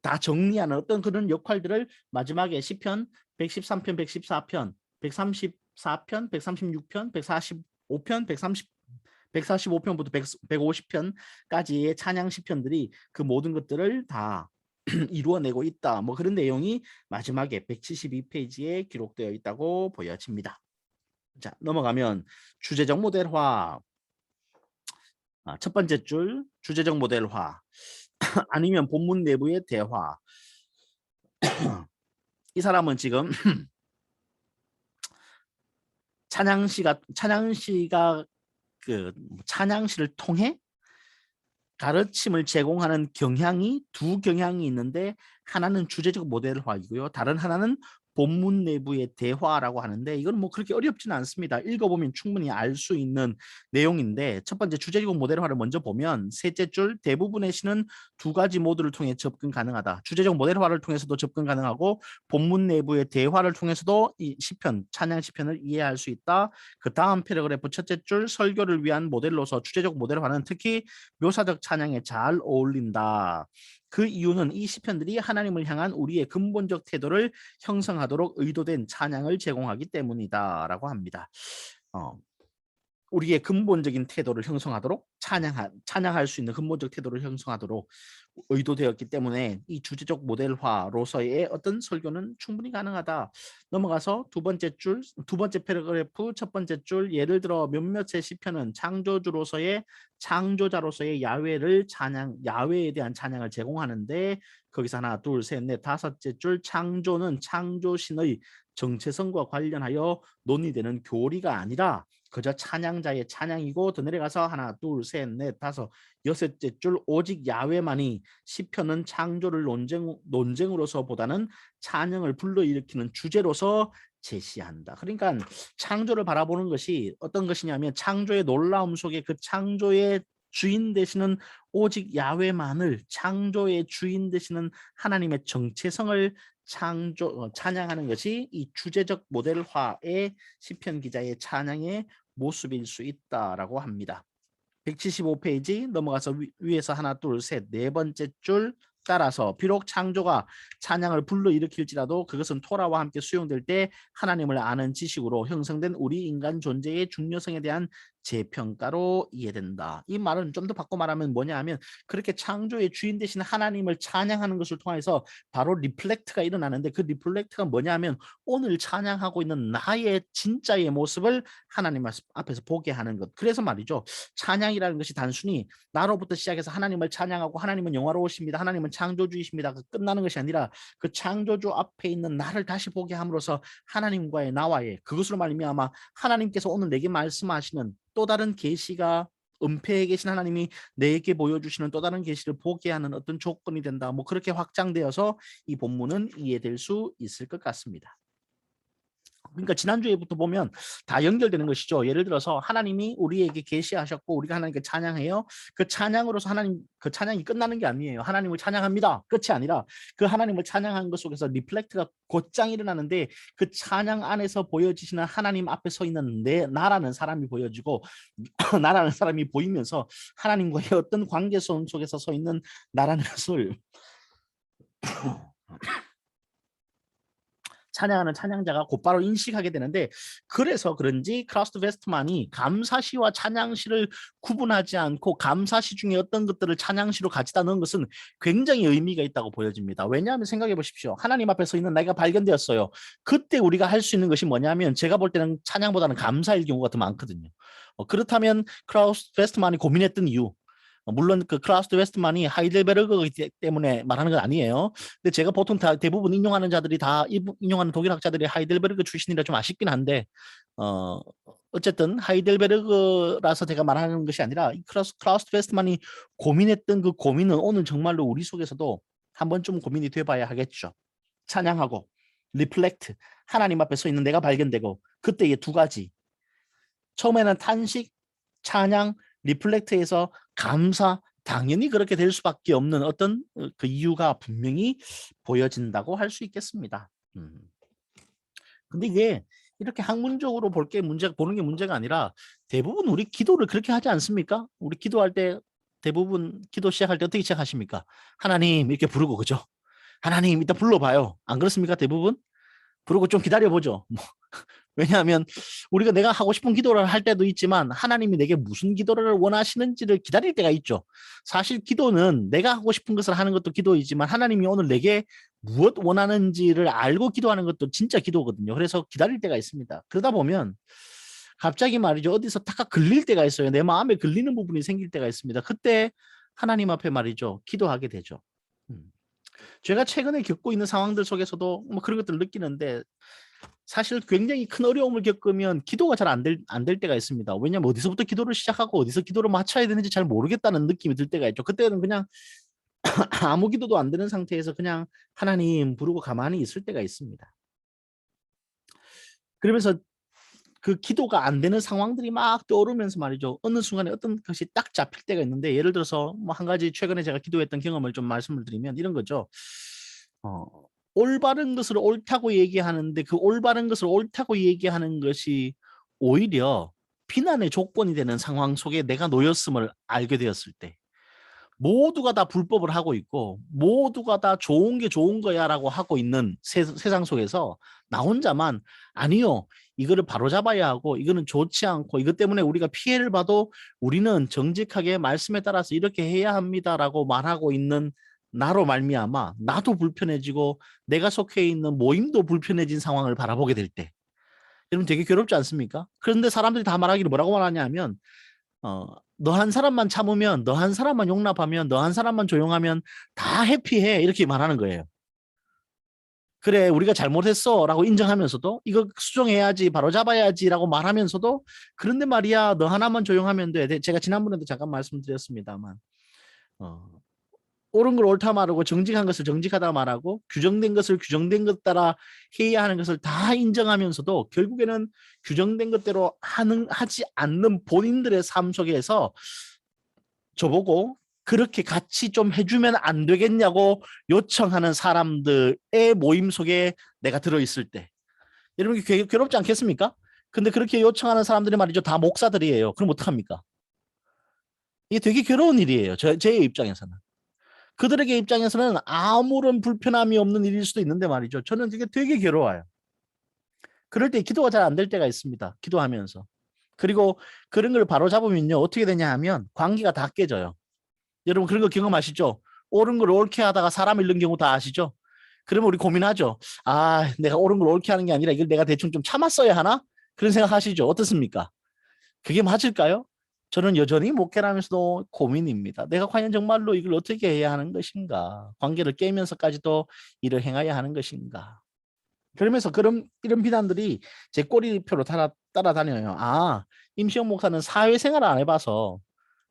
[SPEAKER 1] 다 정리하는 어떤 그런 역할들을 마지막에 시편 113편, 114편, 134편, 136편, 145편, 145편부터 150편까지의 찬양 시편들이 그 모든 것들을 다 이루어내고 있다. 뭐 그런 내용이 마지막에 172페이지에 기록되어 있다고 보여집니다. 자, 넘어가면 주제적 모델화. 첫 번째 줄 주제적 모델화 아니면 본문 내부의 대화. 이 사람은 지금 찬양시가 그 찬양시를 통해 가르침을 제공하는 경향이 두 경향이 있는데 하나는 주제적 모델화이고요. 다른 하나는 본문 내부의 대화라고 하는데 이건 뭐 그렇게 어렵지는 않습니다. 읽어보면 충분히 알 수 있는 내용인데 첫 번째 주제적 모델화를 먼저 보면 셋째 줄 대부분의 시는 두 가지 모드를 통해 접근 가능하다. 주제적 모델화를 통해서도 접근 가능하고 본문 내부의 대화를 통해서도 이 시편, 찬양 시편을 이해할 수 있다. 그 다음 패러그래프 첫째 줄 설교를 위한 모델로서 주제적 모델화는 특히 묘사적 찬양에 잘 어울린다. 그 이유는 이 시편들이 하나님을 향한 우리의 근본적 태도를 형성하도록 의도된 찬양을 제공하기 때문이다라고 합니다. 우리의 근본적인 태도를 형성하도록 찬양할 수 있는 근본적 태도를 형성하도록 의도되었기 때문에 이 주제적 모델화로서의 어떤 설교는 충분히 가능하다. 넘어가서 두 번째 패러그래프 첫 번째 줄 예를 들어 몇몇의 시편은 창조자로서의 야훼에 대한 찬양을 제공하는데 거기서 하나, 둘, 셋, 넷, 다섯째 줄 창조는 창조신의 정체성과 관련하여 논의되는 교리가 아니라 그저 찬양자의 찬양이고 더 내려가서 하나, 둘, 셋, 넷, 다섯, 여섯째 줄 오직 야훼만이 시편은 창조를 논쟁으로서보다는 찬양을 불러일으키는 주제로서 제시한다. 그러니까 창조를 바라보는 것이 어떤 것이냐면 찬조의 놀라움 속에 그 창조의 주인 되시는 오직 야훼만을 창조의 주인 되시는 하나님의 정체성을 찬양하는 것이 이 주제적 모델화의 시편 기자의 찬양의 모습일 수 있다라고 합니다. 175페이지 넘어가서 위에서 하나, 둘, 셋, 네 번째 줄 따라서 비록 창조가 찬양을 불러일으킬지라도 그것은 토라와 함께 수용될 때 하나님을 아는 지식으로 형성된 우리 인간 존재의 중요성에 대한 재평가로 이해된다. 이 말은 좀 더 바꿔 말하면 뭐냐 하면 그렇게 창조의 주인 되신 하나님을 찬양하는 것을 통해서 바로 리플렉트가 일어나는데 그 리플렉트가 뭐냐 하면 오늘 찬양하고 있는 나의 진짜의 모습을 하나님 앞에서 보게 하는 것. 그래서 말이죠. 찬양이라는 것이 단순히 나로부터 시작해서 하나님을 찬양하고 하나님은 영화로우십니다. 하나님은 창조주이십니다. 끝나는 것이 아니라 그 창조주 앞에 있는 나를 다시 보게 함으로써 하나님과의 나와의 그것으로 말미암아 하나님께서 오늘 내게 말씀하시는 또 다른 계시가 은폐에 계신 하나님이 내게 보여주시는 또 다른 계시를 보게 하는 어떤 조건이 된다. 뭐 그렇게 확장되어서 이 본문은 이해될 수 있을 것 같습니다. 그러니까 지난주에부터 보면 다 연결되는 것이죠. 예를 들어서 하나님이 우리에게 계시하셨고 우리가 하나님께 찬양해요. 그 찬양으로서 그 찬양이 끝나는 게 아니에요. 하나님을 찬양합니다. 끝이 아니라 그 하나님을 찬양한 것 속에서 리플렉트가 곧장 일어나는데 그 찬양 안에서 보여지시는 하나님 앞에 서 있는 나라는 사람이 보여지고 나라는 사람이 보이면서 하나님과의 어떤 관계성 속에서 서 있는 나라는 것을 찬양하는 찬양자가 곧바로 인식하게 되는데 그래서 그런지 크라우스트 웨스트만이 감사시와 찬양시를 구분하지 않고 감사시 중에 어떤 것들을 찬양시로 가져다 넣은 것은 굉장히 의미가 있다고 보여집니다. 왜냐하면 생각해 보십시오. 하나님 앞에 서 있는 내가 발견되었어요. 그때 우리가 할 수 있는 것이 뭐냐면 제가 볼 때는 찬양보다는 감사일 경우가 더 많거든요. 그렇다면 크라우스트 웨스트만이 고민했던 이유 물론 그 클라우스 웨스트만이 하이델베르그이기 때문에 말하는 건 아니에요. 근데 제가 보통 대부분 인용하는 자들이 다 인용하는 독일 학자들이 하이델베르그 출신이라 좀 아쉽긴 한데 어쨌든 하이델베르그라서 제가 말하는 것이 아니라 클라우스 웨스트만이 고민했던 그 고민은 오늘 정말로 우리 속에서도 한 번쯤 고민이 돼봐야 하겠죠. 찬양하고 리플렉트 하나님 앞에 서 있는 내가 발견되고 그때 이 두 가지 처음에는 탄식, 찬양, 리플렉트에서 감사 당연히 그렇게 될 수밖에 없는 어떤 그 이유가 분명히 보여진다고 할 수 있겠습니다. 근데 이게 이렇게 학문적으로 보는 게 문제가 아니라 대부분 우리 기도를 그렇게 하지 않습니까? 우리 기도할 때 대부분 기도 시작할 때 어떻게 시작하십니까? 하나님 이렇게 부르고 그죠? 하나님 이따 불러봐요. 안 그렇습니까? 대부분? 부르고 좀 기다려보죠. 왜냐하면 우리가 내가 하고 싶은 기도를 할 때도 있지만 하나님이 내게 무슨 기도를 원하시는지를 기다릴 때가 있죠. 사실 기도는 내가 하고 싶은 것을 하는 것도 기도이지만 하나님이 오늘 내게 무엇 원하는지를 알고 기도하는 것도 진짜 기도거든요. 그래서 기다릴 때가 있습니다. 그러다 보면 갑자기 말이죠. 어디서 탁 걸릴 때가 있어요. 내 마음에 걸리는 부분이 생길 때가 있습니다. 그때 하나님 앞에 말이죠. 기도하게 되죠. 제가 최근에 겪고 있는 상황들 속에서도 뭐 그런 것들을 느끼는데 사실 굉장히 큰 어려움을 겪으면 기도가 잘 안 될 때가 있습니다. 왜냐하면 어디서부터 기도를 시작하고 어디서 기도를 맞춰야 되는지 잘 모르겠다는 느낌이 들 때가 있죠. 그때는 그냥 아무 기도도 안 되는 상태에서 그냥 하나님 부르고 가만히 있을 때가 있습니다. 그러면서 그 기도가 안 되는 상황들이 막 떠오르면서 말이죠. 어느 순간에 어떤 것이 딱 잡힐 때가 있는데, 예를 들어서 뭐 한 가지 최근에 제가 기도했던 경험을 좀 말씀을 드리면 이런 거죠. 어, 올바른 것을 옳다고 얘기하는데 그 올바른 것을 옳다고 얘기하는 것이 오히려 비난의 조건이 되는 상황 속에 내가 놓였음을 알게 되었을 때, 모두가 다 불법을 하고 있고 모두가 다 좋은 게 좋은 거야라고 하고 있는 세상 속에서 나 혼자만 아니요, 이거를 바로잡아야 하고 이거는 좋지 않고 이것 때문에 우리가 피해를 봐도 우리는 정직하게 말씀에 따라서 이렇게 해야 합니다라고 말하고 있는 나로 말미암아 나도 불편해지고 내가 속해 있는 모임도 불편해진 상황을 바라보게 될 때, 여러분 되게 괴롭지 않습니까? 그런데 사람들이 다 말하기를 뭐라고 말하냐면 어, 너 한 사람만 참으면, 너 한 사람만 용납하면, 너 한 사람만 조용하면 다 해피해. 이렇게 말하는 거예요. 그래, 우리가 잘못했어. 라고 인정하면서도 이거 수정해야지, 바로잡아야지. 라고 말하면서도 그런데 말이야, 너 하나만 조용하면 돼. 제가 지난번에도 잠깐 말씀드렸습니다만, 어, 옳은 걸 옳다 말하고 정직한 것을 정직하다 말하고 규정된 것을 규정된 것 따라 해야 하는 것을 다 인정하면서도 결국에는 규정된 것대로 하지 않는 본인들의 삶 속에서 저보고 그렇게 같이 좀 해주면 안 되겠냐고 요청하는 사람들의 모임 속에 내가 들어있을 때, 여러분 괴롭지 않겠습니까? 근데 그렇게 요청하는 사람들이 말이죠, 다 목사들이에요. 그럼 어떡합니까? 이게 되게 괴로운 일이에요. 제 입장에서는. 그들에게 입장에서는 아무런 불편함이 없는 일일 수도 있는데 말이죠, 저는 그게 되게 괴로워요. 그럴 때 기도가 잘 안 될 때가 있습니다. 기도하면서. 그리고 그런 걸 바로 잡으면요, 어떻게 되냐 하면 관계가 다 깨져요. 여러분 그런 거 경험하시죠? 옳은 걸 옳게 하다가 사람 잃는 경우 다 아시죠? 그러면 우리 고민하죠. 아, 내가 옳은 걸 옳게 하는 게 아니라 이걸 내가 대충 좀 참았어야 하나? 그런 생각 하시죠? 어떻습니까? 그게 맞을까요? 저는 여전히 목회하면서도 고민입니다. 내가 과연 정말로 이걸 어떻게 해야 하는 것인가? 관계를 깨면서까지도 일을 행해야 하는 것인가? 그러면서 이런 비난들이 제 꼬리표로 따라다녀요. 아, 임시영 목사는 사회생활을 안 해봐서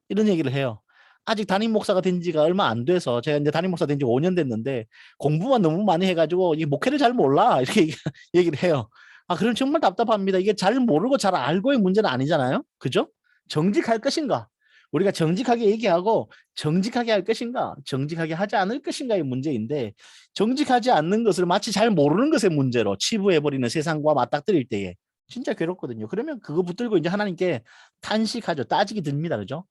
[SPEAKER 1] 이런 얘기를 해요. 아직 담임 목사가 된 지가 얼마 안 돼서, 제가 이제 담임 목사 된 지 5년 됐는데 공부만 너무 많이 해가지고 이 목회를 잘 몰라 이렇게 얘기를 해요. 아, 그럼 정말 답답합니다. 이게 잘 모르고 잘 알고의 문제는 아니잖아요. 그죠? 정직할 것인가? 우리가 정직하게 얘기하고 정직하게 할 것인가? 정직하게 하지 않을 것인가의 문제인데, 정직하지 않는 것을 마치 잘 모르는 것의 문제로 치부해버리는 세상과 맞닥뜨릴 때에 진짜 괴롭거든요. 그러면 그거 붙들고 이제 하나님께 탄식하죠. 따지기 듭니다. 그죠?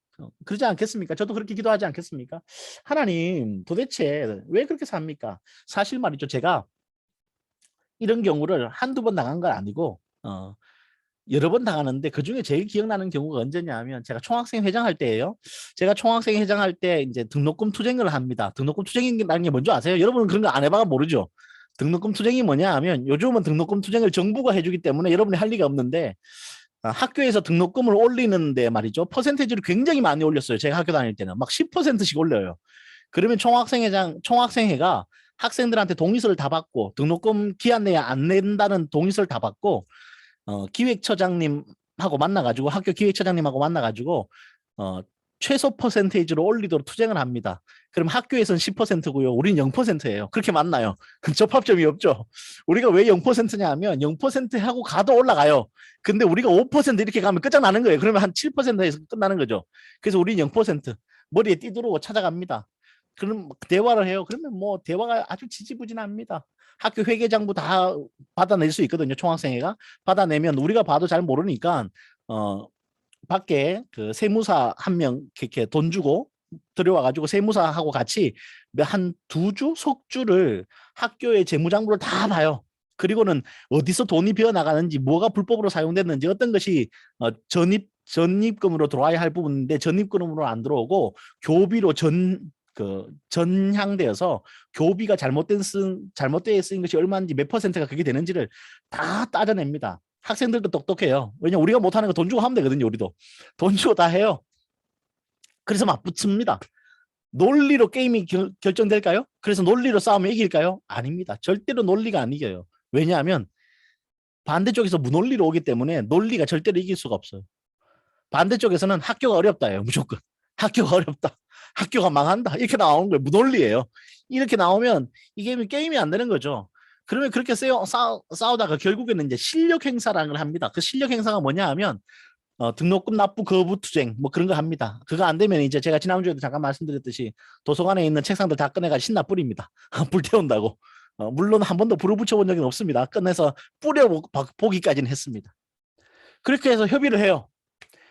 [SPEAKER 1] 그러지 않겠습니까? 저도 그렇게 기도하지 않겠습니까? 하나님, 도대체 왜 그렇게 삽니까? 사실 말이죠. 제가 이런 경우를 한두 번 당한 건 아니고, 여러 번 당하는데 그중에 제일 기억나는 경우가 언제냐 하면 제가 총학생 회장할 때예요. 제가 총학생 회장할 때 이제 등록금 투쟁을 합니다. 등록금 투쟁이라는 게 뭔지 아세요? 여러분은 그런 거 안 해봐가 모르죠. 등록금 투쟁이 뭐냐 하면, 요즘은 등록금 투쟁을 정부가 해주기 때문에 여러분이 할 리가 없는데, 학교에서 등록금을 올리는데 말이죠, 퍼센테이지를 굉장히 많이 올렸어요. 제가 학교 다닐 때는 막 10%씩 올려요. 그러면 총학생회가 학생들한테 동의서를 다 받고, 등록금 기한 내에 안 낸다는 동의서를 다 받고, 기획처장님하고 만나가지고, 학교 기획처장님하고 만나가지고 어, 최소 퍼센테이지로 올리도록 투쟁을 합니다. 그럼 학교에서는 10%고요. 우리는 0%예요. 그렇게 만나요. 접합점이 없죠. 우리가 왜 0%냐 하면 0% 하고 가도 올라가요. 근데 우리가 5% 이렇게 가면 끝장나는 거예요. 그러면 한 7%에서 끝나는 거죠. 그래서 우리는 0%. 머리에 띠두르고 찾아갑니다. 그럼 대화를 해요. 그러면 뭐 대화가 아주 지지부진합니다. 학교 회계장부 다 받아낼 수 있거든요. 총학생회가 받아내면 우리가 봐도 잘 모르니까 밖에 그 세무사 한 명 이렇게 돈 주고 들여와가지고 세무사하고 같이 한 2주 속주를 학교의 재무장부를 다 봐요. 그리고는 어디서 돈이 비어 나가는지, 뭐가 불법으로 사용됐는지, 어떤 것이 전입금으로 들어와야 할 부분인데 전입금으로 안 들어오고 교비로 전향되어서 교비가 잘못되어 쓰인 것이 얼마인지, 몇 퍼센트가 그게 되는지를 다 따져냅니다. 학생들도 똑똑해요. 왜냐면 우리가 못하는 거 돈 주고 하면 되거든요. 우리도 돈 주고 다 해요. 그래서 맞붙습니다. 논리로 게임이 결정될까요? 그래서 논리로 싸우면 이길까요? 아닙니다. 절대로 논리가 안 이겨요. 왜냐하면 반대쪽에서 무논리로 오기 때문에 논리가 절대로 이길 수가 없어요. 반대쪽에서는 학교가 어렵다예요. 무조건. 학교가 어렵다. 학교가 망한다. 이렇게 나오는 거예요. 무논리예요. 이렇게 나오면 이게 게임이 안 되는 거죠. 그러면 그렇게 싸우다가 결국에는 이제 실력 행사라는 걸 합니다. 그 실력 행사가 뭐냐 하면 등록금 납부 거부 투쟁 뭐 그런 거 합니다. 그거 안 되면 이제 제가 지난주에도 잠깐 말씀드렸듯이 도서관에 있는 책상들 다 꺼내가 신나 뿌립니다. 불태운다고. 물론 한 번도 불을 붙여본 적은 없습니다. 꺼내서 뿌려보기까지는 했습니다. 그렇게 해서 협의를 해요.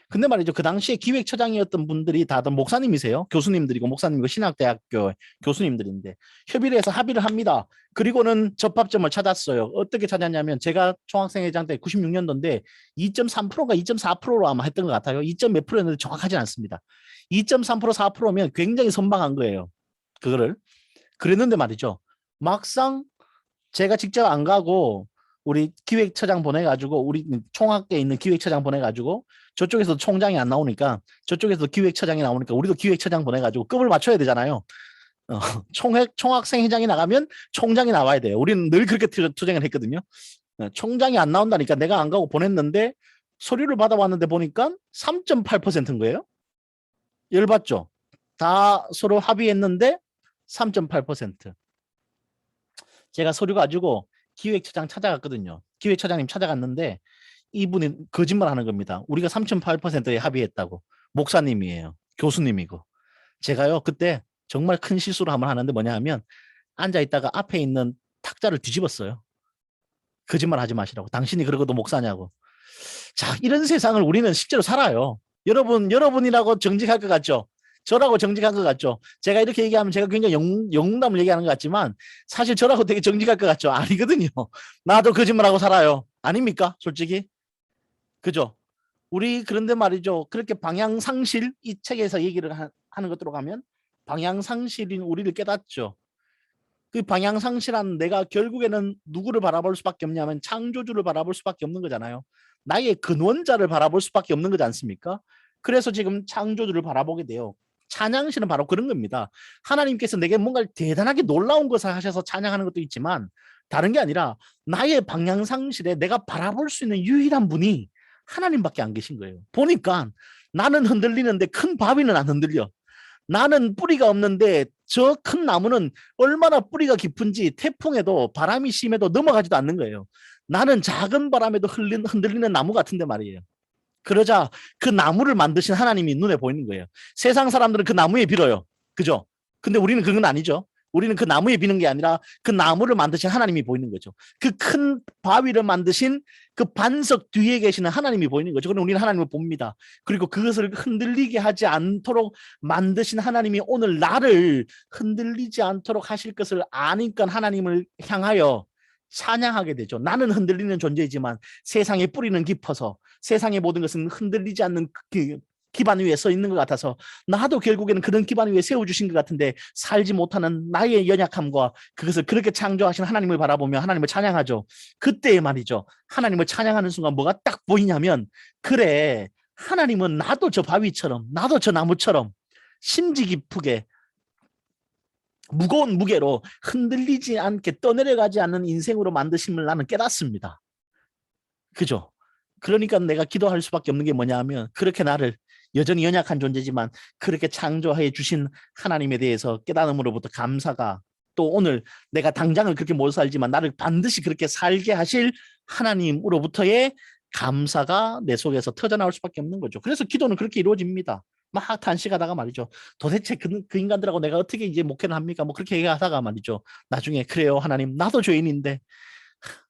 [SPEAKER 1] 근데 말이죠. 그 당시에 기획처장이었던 분들이 다들 목사님이세요. 교수님들이고 목사님이고 신학대학교 교수님들인데 협의를 해서 합의를 합니다. 그리고는 접합점을 찾았어요. 어떻게 찾았냐면 제가 총학생회장 때 96년도인데 2.3%가 2.4%로 아마 했던 것 같아요. 2. 몇 프로였는데 정확하진 않습니다. 2.3% 4%면 굉장히 선방한 거예요. 그거를. 그랬는데 말이죠. 막상 제가 직접 안 가고 우리 기획처장 보내가지고 우리 총학계에 있는 기획처장 보내가지고 저쪽에서 총장이 안 나오니까 저쪽에서 기획처장이 나오니까 우리도 기획처장 보내가지고 급을 맞춰야 되잖아요. 총학생회장이 나가면 총장이 나와야 돼요. 우리는 늘 그렇게 투쟁을 했거든요. 총장이 안 나온다니까 내가 안 가고 보냈는데 서류를 받아왔는데 보니까 3.8%인 거예요. 열받죠. 다 서로 합의했는데 3.8%. 제가 서류 가지고 기획처장 찾아갔거든요. 기획처장님 찾아갔는데 이분이 거짓말 하는 겁니다. 우리가 3.8%에 합의했다고. 목사님이에요. 교수님이고. 제가요 그때 정말 큰 실수를 한번 하는데 뭐냐 하면 앉아있다가 앞에 있는 탁자를 뒤집었어요. 거짓말 하지 마시라고. 당신이 그러고도 목사냐고. 자, 이런 세상을 우리는 실제로 살아요. 여러분이라고 정직할 것 같죠? 저라고 정직한 것 같죠? 제가 이렇게 얘기하면 제가 굉장히 영웅담을 얘기하는 것 같지만 사실 저라고 되게 정직할 것 같죠? 아니거든요. 나도 거짓말하고 살아요. 아닙니까? 솔직히. 그죠? 우리 그런데 말이죠. 그렇게 방향상실 이 책에서 얘기를 하는 것으로 가면 방향상실인 우리를 깨닫죠. 그 방향상실한 내가 결국에는 누구를 바라볼 수밖에 없냐면 창조주를 바라볼 수밖에 없는 거잖아요. 나의 근원자를 바라볼 수밖에 없는 거지 않습니까? 그래서 지금 창조주를 바라보게 돼요. 찬양시는 바로 그런 겁니다. 하나님께서 내게 뭔가 대단하게 놀라운 것을 하셔서 찬양하는 것도 있지만 다른 게 아니라 나의 방향상실에 내가 바라볼 수 있는 유일한 분이 하나님밖에 안 계신 거예요. 보니까 나는 흔들리는데 큰 바위는 안 흔들려. 나는 뿌리가 없는데 저 큰 나무는 얼마나 뿌리가 깊은지 태풍에도 바람이 심해도 넘어가지도 않는 거예요. 나는 작은 바람에도 흔들리는 나무 같은데 말이에요. 그러자 그 나무를 만드신 하나님이 눈에 보이는 거예요. 세상 사람들은 그 나무에 빌어요. 그죠? 근데 우리는 그건 아니죠. 우리는 그 나무에 비는 게 아니라 그 나무를 만드신 하나님이 보이는 거죠. 그 큰 바위를 만드신 그 반석 뒤에 계시는 하나님이 보이는 거죠. 그럼 우리는 하나님을 봅니다. 그리고 그것을 흔들리게 하지 않도록 만드신 하나님이 오늘 나를 흔들리지 않도록 하실 것을 아니까 하나님을 향하여 찬양하게 되죠. 나는 흔들리는 존재이지만 세상의 뿌리는 깊어서 세상의 모든 것은 흔들리지 않는 그 기반 위에 서 있는 것 같아서 나도 결국에는 그런 기반 위에 세워주신 것 같은데 살지 못하는 나의 연약함과 그것을 그렇게 창조하신 하나님을 바라보며 하나님을 찬양하죠. 그때 말이죠. 하나님을 찬양하는 순간 뭐가 딱 보이냐면 그래 하나님은 나도 저 바위처럼 나도 저 나무처럼 심지 깊게 무거운 무게로 흔들리지 않게 떠내려가지 않는 인생으로 만드심을 나는 깨닫습니다. 그죠? 그러니까 내가 기도할 수밖에 없는 게 뭐냐 하면 그렇게 나를 여전히 연약한 존재지만 그렇게 창조해 주신 하나님에 대해서 깨달음으로부터 감사가 또 오늘 내가 당장을 그렇게 못 살지만 나를 반드시 그렇게 살게 하실 하나님으로부터의 감사가 내 속에서 터져나올 수밖에 없는 거죠. 그래서 기도는 그렇게 이루어집니다. 막 단식하다가 말이죠. 도대체 그 인간들하고 내가 어떻게 이제 목회를 합니까? 뭐 그렇게 얘기하다가 말이죠. 나중에 그래요 하나님 나도 죄인인데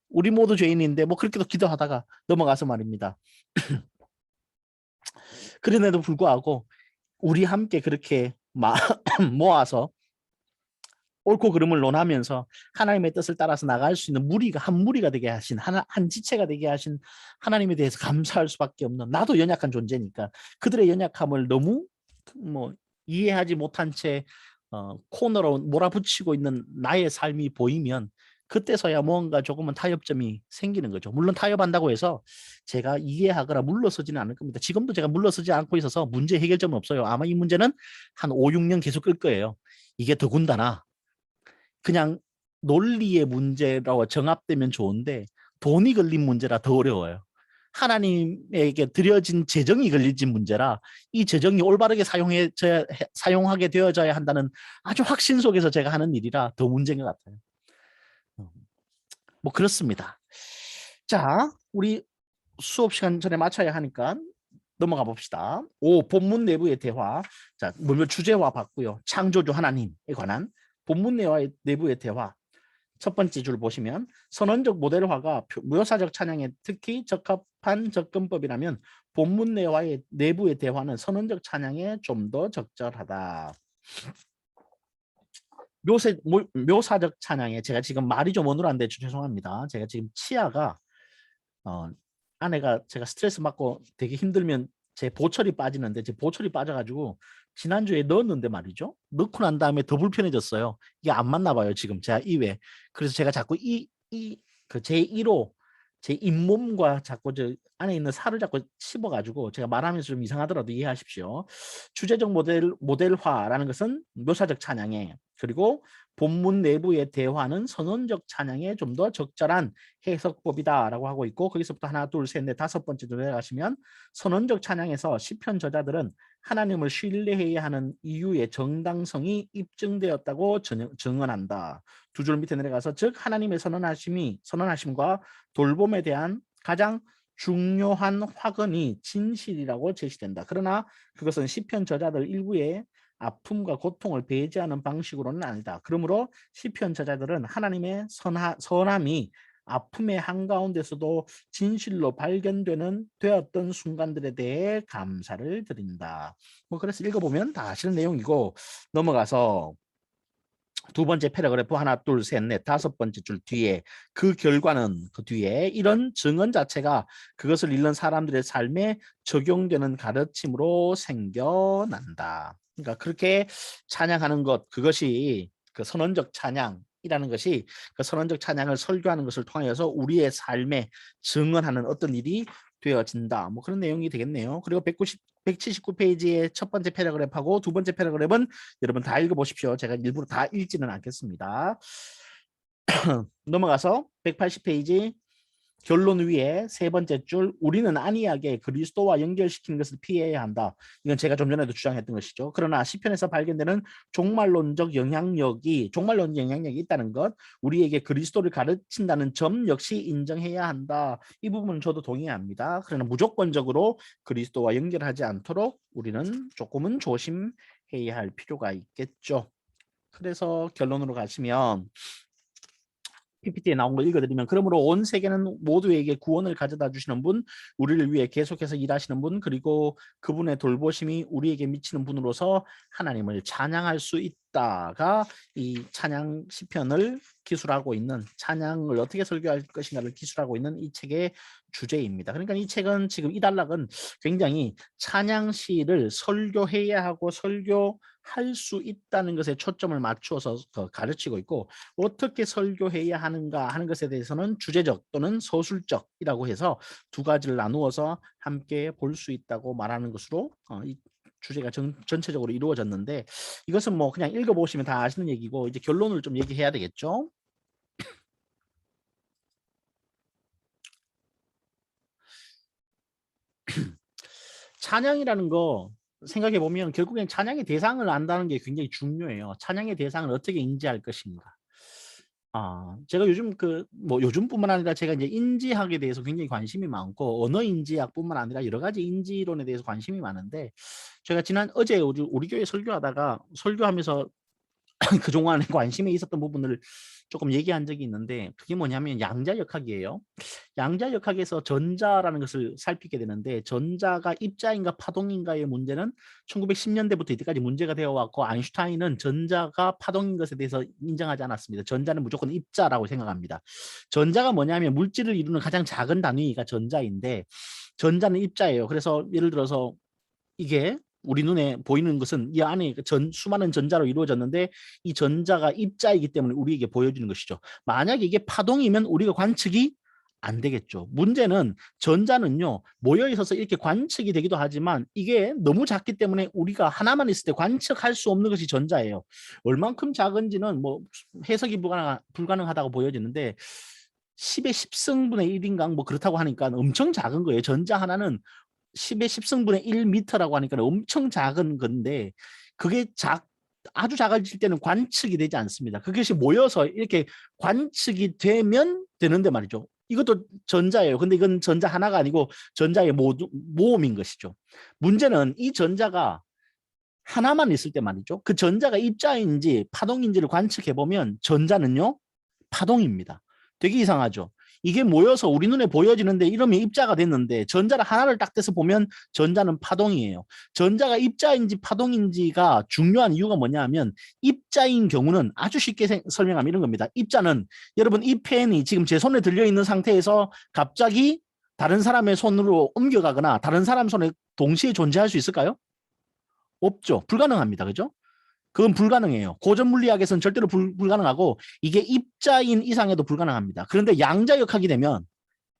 [SPEAKER 1] 우리 모두 죄인인데 뭐 그렇게도 기도하다가 넘어가서 말입니다. 그런데도 불구하고 우리 함께 그렇게 모아서 옳고 그름을 논하면서 하나님의 뜻을 따라서 나갈 수 있는 무리가 한 무리가 되게 하신 한 지체가 되게 하신 하나님에 대해서 감사할 수밖에 없는 나도 연약한 존재니까 그들의 연약함을 너무 뭐 이해하지 못한 채 코너로 몰아붙이고 있는 나의 삶이 보이면 그때서야 뭔가 조금은 타협점이 생기는 거죠. 물론 타협한다고 해서 제가 이해하거나 물러서지는 않을 겁니다. 지금도 제가 물러서지 않고 있어서 문제 해결점은 없어요. 아마 이 문제는 한 5, 6년 계속 끌 거예요. 이게 더군다나 그냥 논리의 문제라고 정합되면 좋은데 돈이 걸린 문제라 더 어려워요. 하나님에게 드려진 재정이 걸린 문제라 이 재정이 올바르게 사용하게 되어져야 한다는 아주 확신 속에서 제가 하는 일이라 더 문제인 것 같아요. 뭐 그렇습니다. 자, 우리 수업 시간 전에 마쳐야 하니까 넘어가 봅시다. 본문 내부의 대화. 자, 먼저 주제와 봤고요. 창조주 하나님에 관한 본문 내부의 대화. 첫 번째 줄 보시면 선언적 모델화가 묘사적 찬양에 특히 적합한 접근법이라면 본문 내부의 대화는 선언적 찬양에 좀 더 적절하다. 묘사적 찬양에 제가 지금 말이 좀 어눌한데 죄송합니다. 제가 지금 치아가 아내가 제가 스트레스 받고 되게 힘들면 제 보철이 빠지는데 제 보철이 빠져가지고 지난주에 넣었는데 말이죠. 넣고 난 다음에 더 불편해졌어요. 이게 안 맞나 봐요. 지금 제가 이외. 그래서 제가 자꾸 제 1호 제 잇몸과 자꾸 저 안에 있는 살을 자꾸 씹어가지고 제가 말하면서 좀 이상하더라도 이해하십시오. 주제적 모델화라는 것은 묘사적 찬양에 그리고 본문 내부의 대화는 선언적 찬양에 좀 더 적절한 해석법이다라고 하고 있고 거기서부터 하나, 둘, 셋, 넷, 다섯 번째 내려가시면 선언적 찬양에서 시편 저자들은 하나님을 신뢰해야 하는 이유의 정당성이 입증되었다고 증언한다. 두 줄 밑에 내려가서 즉 하나님의 선언하심과 돌봄에 대한 가장 중요한 확언이 진실이라고 제시된다. 그러나 그것은 시편 저자들 일부의 아픔과 고통을 배제하는 방식으로는 아니다. 그러므로 시편 저자들은 하나님의 선함이 아픔의 한가운데서도 진실로 되었던 순간들에 대해 감사를 드린다. 뭐 그래서 읽어보면 다 아시는 내용이고 넘어가서 두 번째 패러그래프 하나, 둘, 셋, 넷, 다섯 번째 줄 뒤에 그 결과는 그 뒤에 이런 증언 자체가 그것을 읽는 사람들의 삶에 적용되는 가르침으로 생겨난다. 그러니까 그렇게 찬양하는 것 그것이 그 선언적 찬양이라는 것이 그 선언적 찬양을 설교하는 것을 통하여서 우리의 삶에 증언하는 어떤 일이 되어진다. 뭐 그런 내용이 되겠네요. 그리고 179페이지의 첫 번째 패러그래프하고 두 번째 패러그래프는 여러분 다 읽어보십시오. 제가 일부러 다 읽지는 않겠습니다. 넘어가서 180페이지 결론 위에 세 번째 줄 우리는 안이하게 그리스도와 연결시키는 것을 피해야 한다. 이건 제가 좀 전에도 주장했던 것이죠. 그러나 시편에서 발견되는 종말론적 영향력이 있다는 것 우리에게 그리스도를 가르친다는 점 역시 인정해야 한다. 이 부분은 저도 동의합니다. 그러나 무조건적으로 그리스도와 연결하지 않도록 우리는 조금은 조심해야 할 필요가 있겠죠. 그래서 결론으로 가시면 PPT에 나온 거 읽어드리면 그러므로 온 세계는 모두에게 구원을 가져다 주시는 분 우리를 위해 계속해서 일하시는 분 그리고 그분의 돌보심이 우리에게 미치는 분으로서 하나님을 찬양할 수 있다가 이 찬양 시편을 기술하고 있는 찬양을 어떻게 설교할 것인가를 기술하고 있는 이 책의 주제입니다. 그러니까 이 책은 지금 이 단락은 굉장히 찬양시를 설교해야 하고 설교할 수 있다는 것에 초점을 맞추어서 가르치고 있고 어떻게 설교해야 하는가 하는 것에 대해서는 주제적 또는 서술적이라고 해서 두 가지를 나누어서 함께 볼 수 있다고 말하는 것으로 이 주제가 전체적으로 이루어졌는데 이것은 뭐 그냥 읽어보시면 다 아시는 얘기고 이제 결론을 좀 얘기해야 되겠죠. 찬양이라는 거 생각해 보면 결국엔 찬양의 대상을 안다는 게 굉장히 중요해요. 찬양의 대상을 어떻게 인지할 것인가. 제가 요즘 뭐 요즘뿐만 아니라 제가 이제 인지학에 대해서 굉장히 관심이 많고 언어 인지학뿐만 아니라 여러 가지 인지론에 대해서 관심이 많은데 제가 어제 우리 교회 설교하면서 그동안에 관심이 있었던 부분을 조금 얘기한 적이 있는데 그게 뭐냐면 양자역학이에요. 양자역학에서 전자라는 것을 살피게 되는데 전자가 입자인가 파동인가의 문제는 1910년대부터 이때까지 문제가 되어 왔고 아인슈타인은 전자가 파동인 것에 대해서 인정하지 않았습니다. 전자는 무조건 입자라고 생각합니다. 전자가 뭐냐면 물질을 이루는 가장 작은 단위가 전자인데 전자는 입자예요. 그래서 예를 들어서 이게 우리 눈에 보이는 것은 이 안에 수많은 전자로 이루어졌는데 이 전자가 입자이기 때문에 우리에게 보여지는 것이죠. 만약에 이게 파동이면 우리가 관측이 안 되겠죠. 문제는 전자는요 모여 있어서 이렇게 관측이 되기도 하지만 이게 너무 작기 때문에 우리가 하나만 있을 때 관측할 수 없는 것이 전자예요. 얼만큼 작은지는 뭐 해석이 불가능하다고 보여지는데 10의 10승분의 1인가 뭐 그렇다고 하니까 엄청 작은 거예요. 전자 하나는 10의 10승분의 1m라고 하니까 엄청 작은 건데 그게 아주 작아질 때는 관측이 되지 않습니다. 그것이 모여서 이렇게 관측이 되면 되는데 말이죠. 이것도 전자예요. 근데 이건 전자 하나가 아니고 전자의 모음인 것이죠. 문제는 이 전자가 하나만 있을 때 말이죠. 그 전자가 입자인지 파동인지를 관측해 보면 전자는요 파동입니다. 되게 이상하죠. 이게 모여서 우리 눈에 보여지는데 이러면 입자가 됐는데 전자를 하나를 딱 떼서 보면 전자는 파동이에요. 전자가 입자인지 파동인지가 중요한 이유가 뭐냐 하면 입자인 경우는 아주 쉽게 설명하면 이런 겁니다. 입자는 여러분 이 펜이 지금 제 손에 들려있는 상태에서 갑자기 다른 사람의 손으로 옮겨가거나 다른 사람 손에 동시에 존재할 수 있을까요? 없죠. 불가능합니다. 그죠? 그건 불가능해요. 고전 물리학에서는 절대로 불가능하고 이게 입자인 이상에도 불가능합니다. 그런데 양자역학이 되면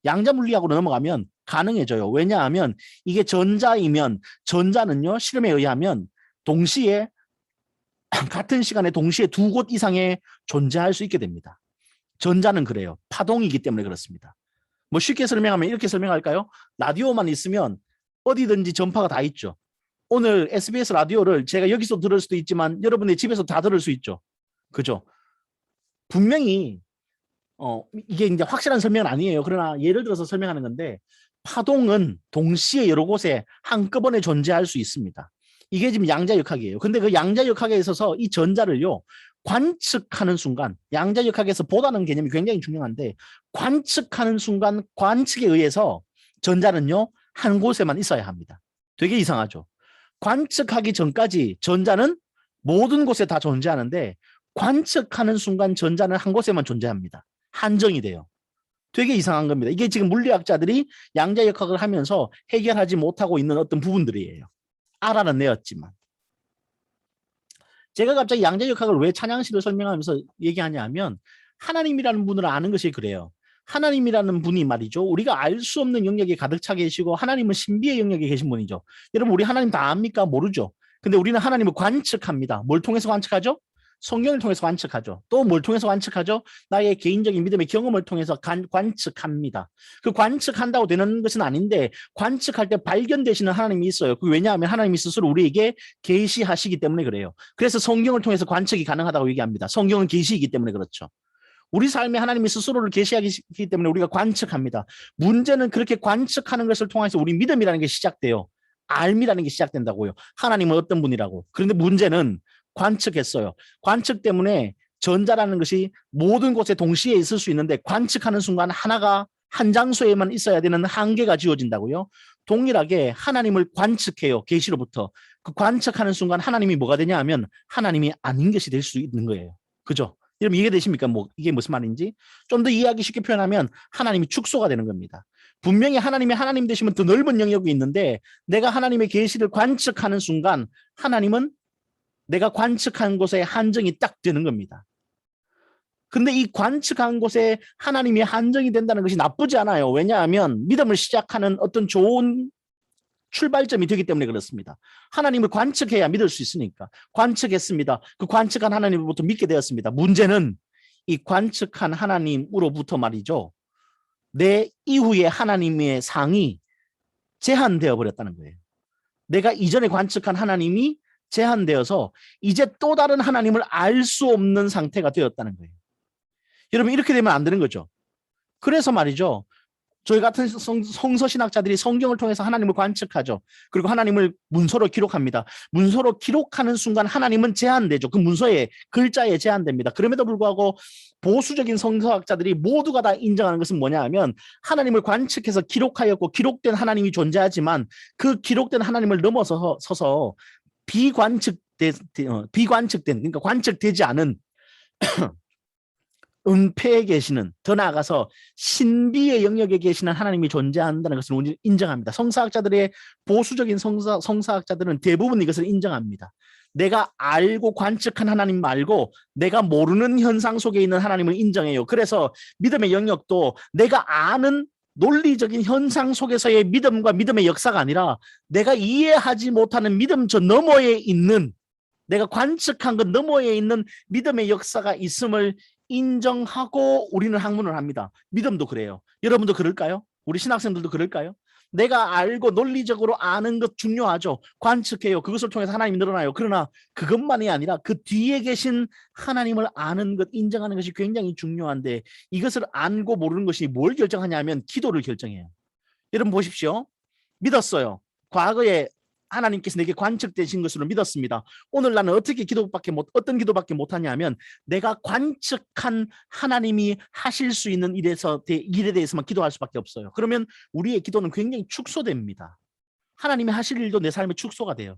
[SPEAKER 1] 양자 물리학으로 넘어가면 가능해져요. 왜냐하면 이게 전자이면 전자는요. 실험에 의하면 동시에 같은 시간에 동시에 두 곳 이상에 존재할 수 있게 됩니다. 전자는 그래요. 파동이기 때문에 그렇습니다. 뭐 쉽게 설명하면 이렇게 설명할까요? 라디오만 있으면 어디든지 전파가 다 있죠. 오늘 SBS 라디오를 제가 여기서 들을 수도 있지만 여러분의 집에서 다 들을 수 있죠. 그죠? 분명히 이게 이제 확실한 설명은 아니에요. 그러나 예를 들어서 설명하는 건데 파동은 동시에 여러 곳에 한꺼번에 존재할 수 있습니다. 이게 지금 양자역학이에요. 근데 그 양자역학에 있어서 이 전자를요. 관측하는 순간 양자역학에서 보다는 개념이 굉장히 중요한데 관측하는 순간 관측에 의해서 전자는요. 한 곳에만 있어야 합니다. 되게 이상하죠. 관측하기 전까지 전자는 모든 곳에 다 존재하는데 관측하는 순간 전자는 한 곳에만 존재합니다. 한정이 돼요. 되게 이상한 겁니다. 이게 지금 물리학자들이 양자역학을 하면서 해결하지 못하고 있는 어떤 부분들이에요. 알아는 내었지만. 제가 갑자기 양자역학을 왜 찬양시를 설명하면서 얘기하냐 하면 하나님이라는 분을 아는 것이 그래요. 하나님이라는 분이 말이죠. 우리가 알 수 없는 영역에 가득 차 계시고 하나님은 신비의 영역에 계신 분이죠. 여러분 우리 하나님 다 압니까? 모르죠. 근데 우리는 하나님을 관측합니다. 뭘 통해서 관측하죠? 성경을 통해서 관측하죠. 또 뭘 통해서 관측하죠? 나의 개인적인 믿음의 경험을 통해서 관측합니다. 그 관측한다고 되는 것은 아닌데 관측할 때 발견되시는 하나님이 있어요. 왜냐하면 하나님이 스스로 우리에게 계시하시기 때문에 그래요. 그래서 성경을 통해서 관측이 가능하다고 얘기합니다. 성경은 계시이기 때문에 그렇죠. 우리 삶에 하나님이 스스로를 계시하기 때문에 우리가 관측합니다. 문제는 그렇게 관측하는 것을 통해서 우리 믿음이라는 게 시작돼요. 알미라는 게 시작된다고요. 하나님은 어떤 분이라고. 그런데 문제는 관측했어요. 관측 때문에 전자라는 것이 모든 곳에 동시에 있을 수 있는데 관측하는 순간 하나가 한 장소에만 있어야 되는 한계가 지어진다고요. 동일하게 하나님을 관측해요. 계시로부터. 그 관측하는 순간 하나님이 뭐가 되냐 하면 하나님이 아닌 것이 될 수 있는 거예요. 그죠? 여러분 이해되십니까? 뭐 이게 무슨 말인지? 좀 더 이해하기 쉽게 표현하면 하나님이 축소가 되는 겁니다. 분명히 하나님이 하나님 되시면 더 넓은 영역이 있는데 내가 하나님의 계시를 관측하는 순간 하나님은 내가 관측한 곳에 한정이 딱 되는 겁니다. 근데 이 관측한 곳에 하나님이 한정이 된다는 것이 나쁘지 않아요. 왜냐하면 믿음을 시작하는 어떤 좋은 출발점이 되기 때문에 그렇습니다. 하나님을 관측해야 믿을 수 있으니까. 관측했습니다. 그 관측한 하나님으로부터 믿게 되었습니다. 문제는 이 관측한 하나님으로부터 말이죠. 내 이후에 하나님의 상이 제한되어 버렸다는 거예요. 내가 이전에 관측한 하나님이 제한되어서 이제 또 다른 하나님을 알 수 없는 상태가 되었다는 거예요. 여러분 이렇게 되면 안 되는 거죠. 그래서 말이죠. 저희 같은 성서신학자들이 성경을 통해서 하나님을 관측하죠. 그리고 하나님을 문서로 기록합니다. 문서로 기록하는 순간 하나님은 제한되죠. 그 문서의 글자에 제한됩니다. 그럼에도 불구하고 보수적인 성서학자들이 모두가 다 인정하는 것은 뭐냐 하면 하나님을 관측해서 기록하였고 기록된 하나님이 존재하지만 그 기록된 하나님을 넘어서서 비관측된 그러니까 관측되지 않은 은폐에 계시는 더 나아가서 신비의 영역에 계시는 하나님이 존재한다는 것을 인정합니다. 성사학자들의 보수적인 성사학자들은 대부분 이것을 인정합니다. 내가 알고 관측한 하나님 말고 내가 모르는 현상 속에 있는 하나님을 인정해요. 그래서 믿음의 영역도 내가 아는 논리적인 현상 속에서의 믿음과 믿음의 역사가 아니라 내가 이해하지 못하는 믿음 저 너머에 있는 내가 관측한 것 너머에 있는 믿음의 역사가 있음을 인정하고 우리는 학문을 합니다. 믿음도 그래요. 여러분도 그럴까요? 우리 신학생들도 그럴까요? 내가 알고 논리적으로 아는 것 중요하죠. 관측해요. 그것을 통해서 하나님이 늘어나요. 그러나 그것만이 아니라 그 뒤에 계신 하나님을 아는 것, 인정하는 것이 굉장히 중요한데 이것을 알고 모르는 것이 뭘 결정하냐면 기도를 결정해요. 여러분 보십시오. 믿었어요. 과거에 하나님께서 내게 관측되신 것으로 믿었습니다. 오늘 나는 어떤 기도밖에 못하냐면 내가 관측한 하나님이 하실 수 있는 일에 대해서만 기도할 수밖에 없어요. 그러면 우리의 기도는 굉장히 축소됩니다. 하나님이 하실 일도 내 삶의 축소가 돼요.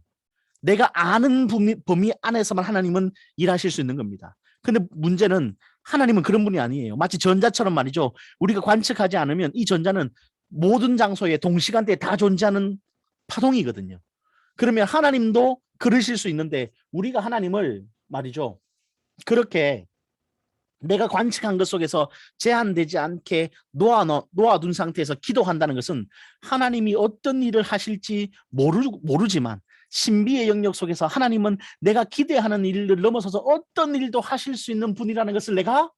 [SPEAKER 1] 내가 아는 범위 안에서만 하나님은 일하실 수 있는 겁니다. 근데 문제는 하나님은 그런 분이 아니에요. 마치 전자처럼 말이죠. 우리가 관측하지 않으면 이 전자는 모든 장소에 동시간대에 다 존재하는 파동이거든요. 그러면 하나님도 그러실 수 있는데 우리가 하나님을 말이죠. 그렇게 내가 관측한 것 속에서 제한되지 않게 놓아둔 상태에서 기도한다는 것은 하나님이 어떤 일을 하실지 모르지만 신비의 영역 속에서 하나님은 내가 기대하는 일을 넘어서서 어떤 일도 하실 수 있는 분이라는 것을 내가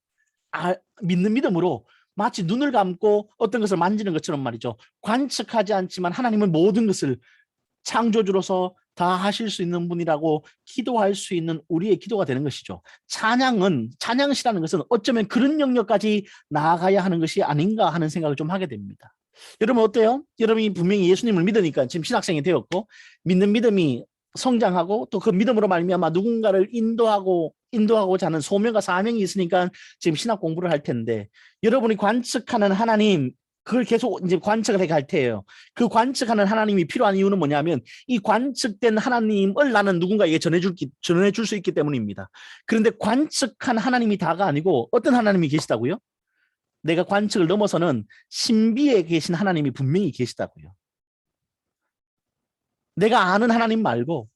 [SPEAKER 1] 믿는 믿음으로 마치 눈을 감고 어떤 것을 만지는 것처럼 말이죠. 관측하지 않지만 하나님은 모든 것을 창조주로서 다 하실 수 있는 분이라고 기도할 수 있는 우리의 기도가 되는 것이죠. 찬양시라는 것은 어쩌면 그런 영역까지 나아가야 하는 것이 아닌가 하는 생각을 좀 하게 됩니다. 여러분 어때요? 여러분이 분명히 예수님을 믿으니까 지금 신학생이 되었고 믿는 믿음이 성장하고 또 그 믿음으로 말미암아 누군가를 인도하고자 하는 소명과 사명이 있으니까 지금 신학 공부를 할 텐데 여러분이 관측하는 하나님 그걸 계속 이제 관측을 해갈 테예요. 그 관측하는 하나님이 필요한 이유는 뭐냐면 이 관측된 하나님을 나는 누군가에게 전해줄 수 있기 때문입니다. 그런데 관측한 하나님이 다가 아니고 어떤 하나님이 계시다고요? 내가 관측을 넘어서는 신비에 계신 하나님이 분명히 계시다고요. 내가 아는 하나님 말고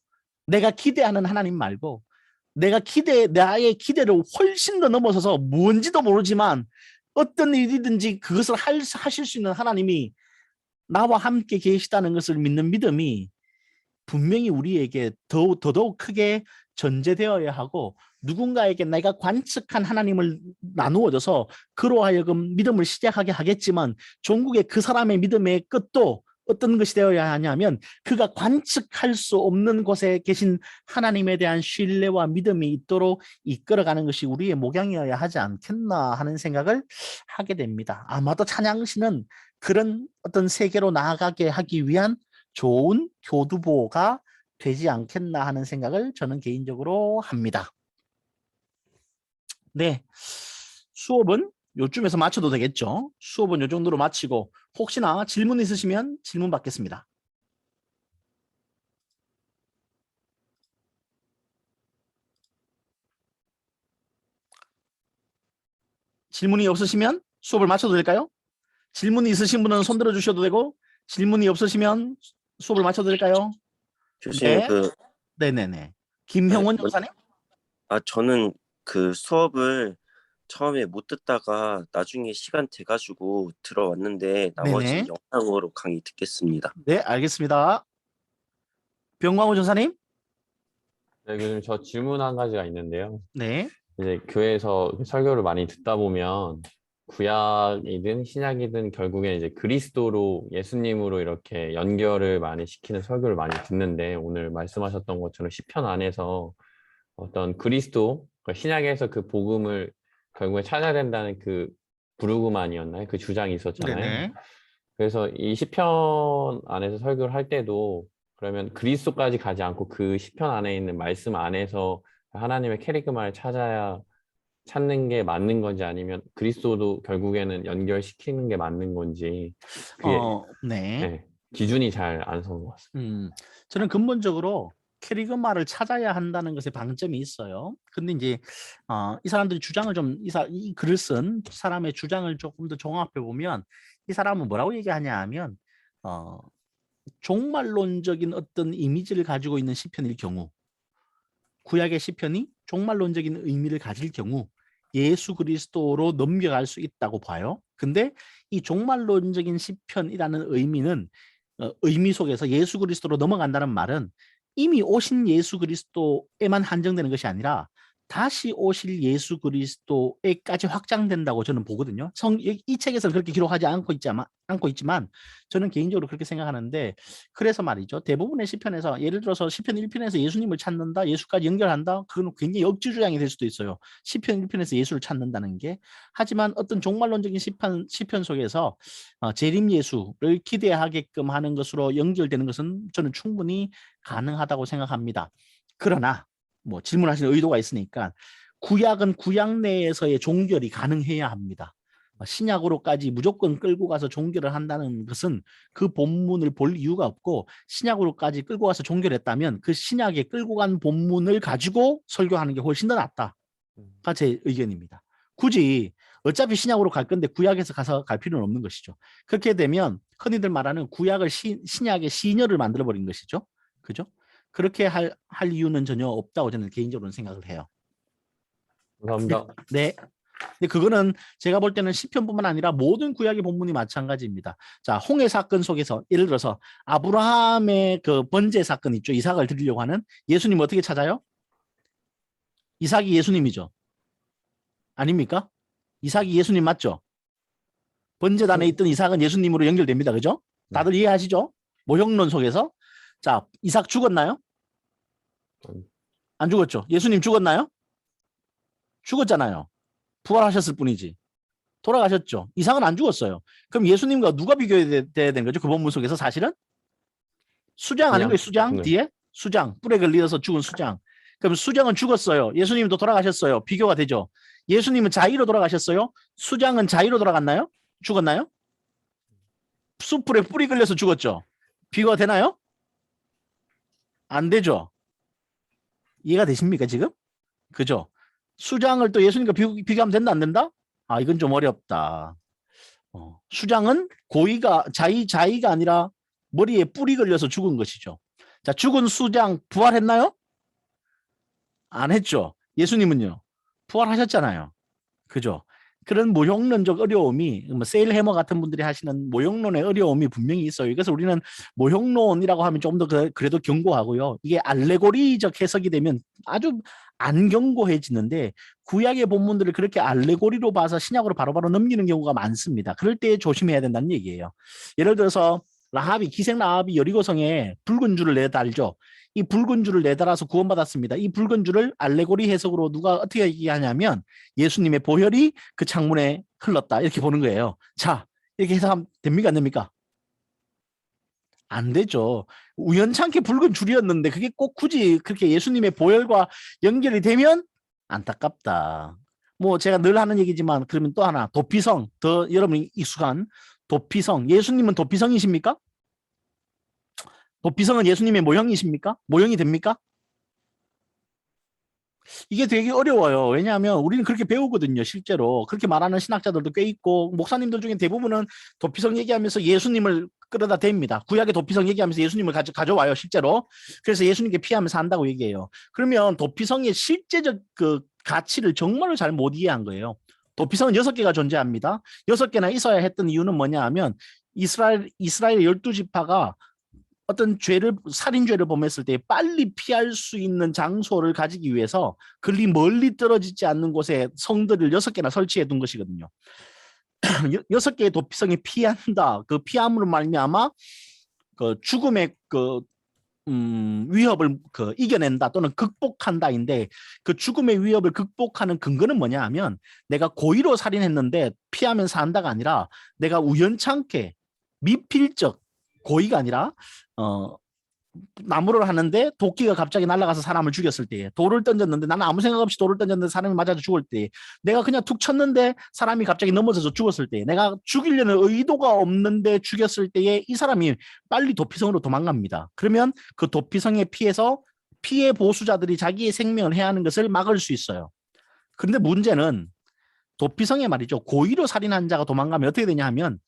[SPEAKER 1] 내가 기대하는 하나님 말고 나의 기대를 훨씬 더 넘어서서 뭔지도 모르지만 어떤 일이든지 그것을 하실 수 있는 하나님이 나와 함께 계시다는 것을 믿는 믿음이 분명히 우리에게 더더욱 크게 전제되어야 하고 누군가에게 내가 관측한 하나님을 나누어줘서 그로 하여금 믿음을 시작하게 하겠지만 종국의 그 사람의 믿음의 끝도 어떤 것이 되어야 하냐면 그가 관측할 수 없는 곳에 계신 하나님에 대한 신뢰와 믿음이 있도록 이끌어가는 것이 우리의 목양이어야 하지 않겠나 하는 생각을 하게 됩니다. 아마도 찬양시는 그런 어떤 세계로 나아가게 하기 위한 좋은 교두보가 되지 않겠나 하는 생각을 저는 개인적으로 합니다. 네, 수업은 요쯤에서 마쳐도 되겠죠. 수업은 요 정도로 마치고 혹시나 질문 있으시면 질문 받겠습니다. 질문이 없으시면 수업을 마쳐도 될까요? 질문이 있으신 분은 손 들어주셔도 되고 질문이 없으시면 수업을 마쳐도 될까요?
[SPEAKER 2] 교수님
[SPEAKER 1] 네. 네네네. 김형원 전사님?
[SPEAKER 2] 저는 그 수업을 처음에 못 듣다가 나중에 시간 돼가지고 들어왔는데 나머지
[SPEAKER 1] 네네.
[SPEAKER 2] 영상으로 강의 듣겠습니다.
[SPEAKER 1] 네, 알겠습니다. 병광호 전사님?
[SPEAKER 3] 네, 교수님, 저 질문 한 가지가 있는데요.
[SPEAKER 1] 네.
[SPEAKER 3] 이제 교회에서 설교를 많이 듣다 보면 구약이든 신약이든 결국에 이제 그리스도로 예수님으로 이렇게 연결을 많이 시키는 설교를 많이 듣는데 오늘 말씀하셨던 것처럼 시편 안에서 어떤 그리스도, 그러니까 신약에서 그 복음을 결국에 찾아야 된다는 그 부르그만이었나요? 그 주장이 있었잖아요.
[SPEAKER 1] 네네.
[SPEAKER 3] 그래서 이 시편 안에서 설교를 할 때도 그러면 그리스도까지 가지 않고 그 시편 안에 있는 말씀 안에서 하나님의 캐리그마를 찾는 게 맞는 건지 아니면 그리스도도 결국에는 연결시키는 게 맞는 건지 그게
[SPEAKER 1] 네.
[SPEAKER 3] 기준이 잘 안 서는 것 같습니다.
[SPEAKER 1] 저는 근본적으로 캐리그마를 찾아야 한다는 것에 방점이 있어요. 근데 이제 이 사람들이 주장을 이 글을 쓴 사람의 주장을 조금 더 종합해 보면 이 사람은 뭐라고 얘기하냐 하면 종말론적인 어떤 이미지를 가지고 있는 시편일 경우 구약의 시편이 종말론적인 의미를 가질 경우 예수 그리스도로 넘겨갈 수 있다고 봐요. 근데 이 종말론적인 시편이라는 의미는 의미 속에서 예수 그리스도로 넘어간다는 말은 이미 오신 예수 그리스도에만 한정되는 것이 아니라 다시 오실 예수 그리스도에까지 확장된다고 저는 보거든요. 이 책에서는 그렇게 기록하지 않고 있지만 저는 개인적으로 그렇게 생각하는데, 그래서 말이죠. 대부분의 시편에서 예를 들어서 시편 1편에서 예수님을 찾는다, 예수까지 연결한다, 그건 굉장히 억지 주장이 될 수도 있어요. 시편 1편에서 예수를 찾는다는 게. 하지만 어떤 종말론적인 시편 속에서 재림 예수를 기대하게끔 하는 것으로 연결되는 것은 저는 충분히 가능하다고 생각합니다. 그러나 뭐 질문하시는 의도가 있으니까, 구약은 구약 내에서의 종결이 가능해야 합니다. 신약으로까지 무조건 끌고 가서 종결을 한다는 것은 그 본문을 볼 이유가 없고, 신약으로까지 끌고 가서 종결했다면 그 신약에 끌고 간 본문을 가지고 설교하는 게 훨씬 더 낫다가 제 의견입니다. 굳이 어차피 신약으로 갈 건데 구약에서 가서 갈 필요는 없는 것이죠. 그렇게 되면 흔히들 말하는 구약을 신약의 시녀를 만들어버린 것이죠. 그죠? 그렇게 할 이유는 전혀 없다고 저는 개인적으로는 생각을 해요.
[SPEAKER 3] 감사합니다.
[SPEAKER 1] 네. 근데 그거는 제가 볼 때는 시편뿐만 아니라 모든 구약의 본문이 마찬가지입니다. 자, 홍해 사건 속에서 예를 들어서 아브라함의 그 번제 사건 있죠. 이삭을 드리려고 하는, 예수님 어떻게 찾아요? 이삭이 예수님이죠. 아닙니까? 이삭이 예수님 맞죠? 번제단에 있던 이삭은 예수님으로 연결됩니다. 그죠? 다들 이해하시죠? 모형론 속에서. 자, 이삭 죽었나요? 안 죽었죠? 예수님 죽었나요? 죽었잖아요. 부활하셨을 뿐이지. 돌아가셨죠. 이삭은 안 죽었어요. 그럼 예수님과 누가 비교해야 되는 거죠? 그 본문 속에서 사실은? 수장 아닌 거예요? 수장?
[SPEAKER 3] 네.
[SPEAKER 1] 뒤에? 수장. 뿔에 걸려서 죽은 수장. 그럼 수장은 죽었어요. 예수님도 돌아가셨어요. 비교가 되죠. 예수님은 자의로 돌아가셨어요. 수장은 자의로 돌아갔나요? 죽었나요? 숯불에 뿔이 걸려서 죽었죠. 비교가 되나요? 안 되죠. 이해가 되십니까 지금? 그죠? 수장을 또 예수님과 비교하면 된다 안 된다? 아, 이건 좀 어렵다. 수장은 자의가 아니라 머리에 뿔이 걸려서 죽은 것이죠. 자, 죽은 수장 부활했나요? 안 했죠. 예수님은요, 부활하셨잖아요. 그죠? 그런 모형론적 어려움이, 뭐 세일해머 같은 분들이 하시는 모형론의 어려움이 분명히 있어요. 그래서 우리는 모형론이라고 하면 조금 더 그래도 견고하고요. 이게 알레고리적 해석이 되면 아주 안 견고해지는데, 구약의 본문들을 그렇게 알레고리로 봐서 신약으로 바로바로 넘기는 경우가 많습니다. 그럴 때 조심해야 된다는 얘기예요. 예를 들어서 기생 라합이 여리고성에 붉은 줄을 내달죠. 이 붉은 줄을 내달아서 구원받았습니다. 이 붉은 줄을 알레고리 해석으로 누가 어떻게 얘기하냐면, 예수님의 보혈이 그 창문에 흘렀다, 이렇게 보는 거예요. 자, 이렇게 해석하면 됩니까 안 됩니까? 안 되죠. 우연찮게 붉은 줄이었는데 그게 꼭 굳이 그렇게 예수님의 보혈과 연결이 되면 안타깝다. 뭐 제가 늘 하는 얘기지만, 그러면 또 하나, 도피성, 더 여러분이 익숙한 도피성. 예수님은 도피성이십니까? 도피성은 예수님의 모형이십니까? 모형이 됩니까? 이게 되게 어려워요. 왜냐하면 우리는 그렇게 배우거든요. 실제로 그렇게 말하는 신학자들도 꽤 있고, 목사님들 중에 대부분은 도피성 얘기하면서 예수님을 끌어다 댑니다. 구약의 도피성 얘기하면서 예수님을 가져와요. 실제로. 그래서 예수님께 피하면서 한다고 얘기해요. 그러면 도피성의 실제적 그 가치를 정말로 잘 못 이해한 거예요. 도피성은 6개가 존재합니다. 6개나 있어야 했던 이유는 뭐냐 하면, 이스라엘의 12지파가 어떤 살인죄를 범했을 때 빨리 피할 수 있는 장소를 가지기 위해서 그리 멀리 떨어지지 않는 곳에 성들을 6개나 설치해 둔 것이거든요. 6개의 도피성에 피한다. 그 피함으로 말미암아 그 죽음의 위협을 이겨낸다 또는 극복한다인데, 그 죽음의 위협을 극복하는 근거는 뭐냐 하면, 내가 고의로 살인했는데 피하면 산다가 아니라, 내가 우연찮게 미필적, 고의가 아니라 나무를 하는데 도끼가 갑자기 날아가서 사람을 죽였을 때, 돌을 던졌는데 나는 아무 생각 없이 돌을 던졌는데 사람이 맞아서 죽을 때, 내가 그냥 툭 쳤는데 사람이 갑자기 넘어져서 죽었을 때, 내가 죽이려는 의도가 없는데 죽였을 때에 이 사람이 빨리 도피성으로 도망갑니다. 그러면 그 도피성에 피해서 피해 보수자들이 자기의 생명을 해야 하는 것을 막을 수 있어요. 그런데 문제는 도피성에 말이죠, 고의로 살인한 자가 도망가면 어떻게 되냐 하면,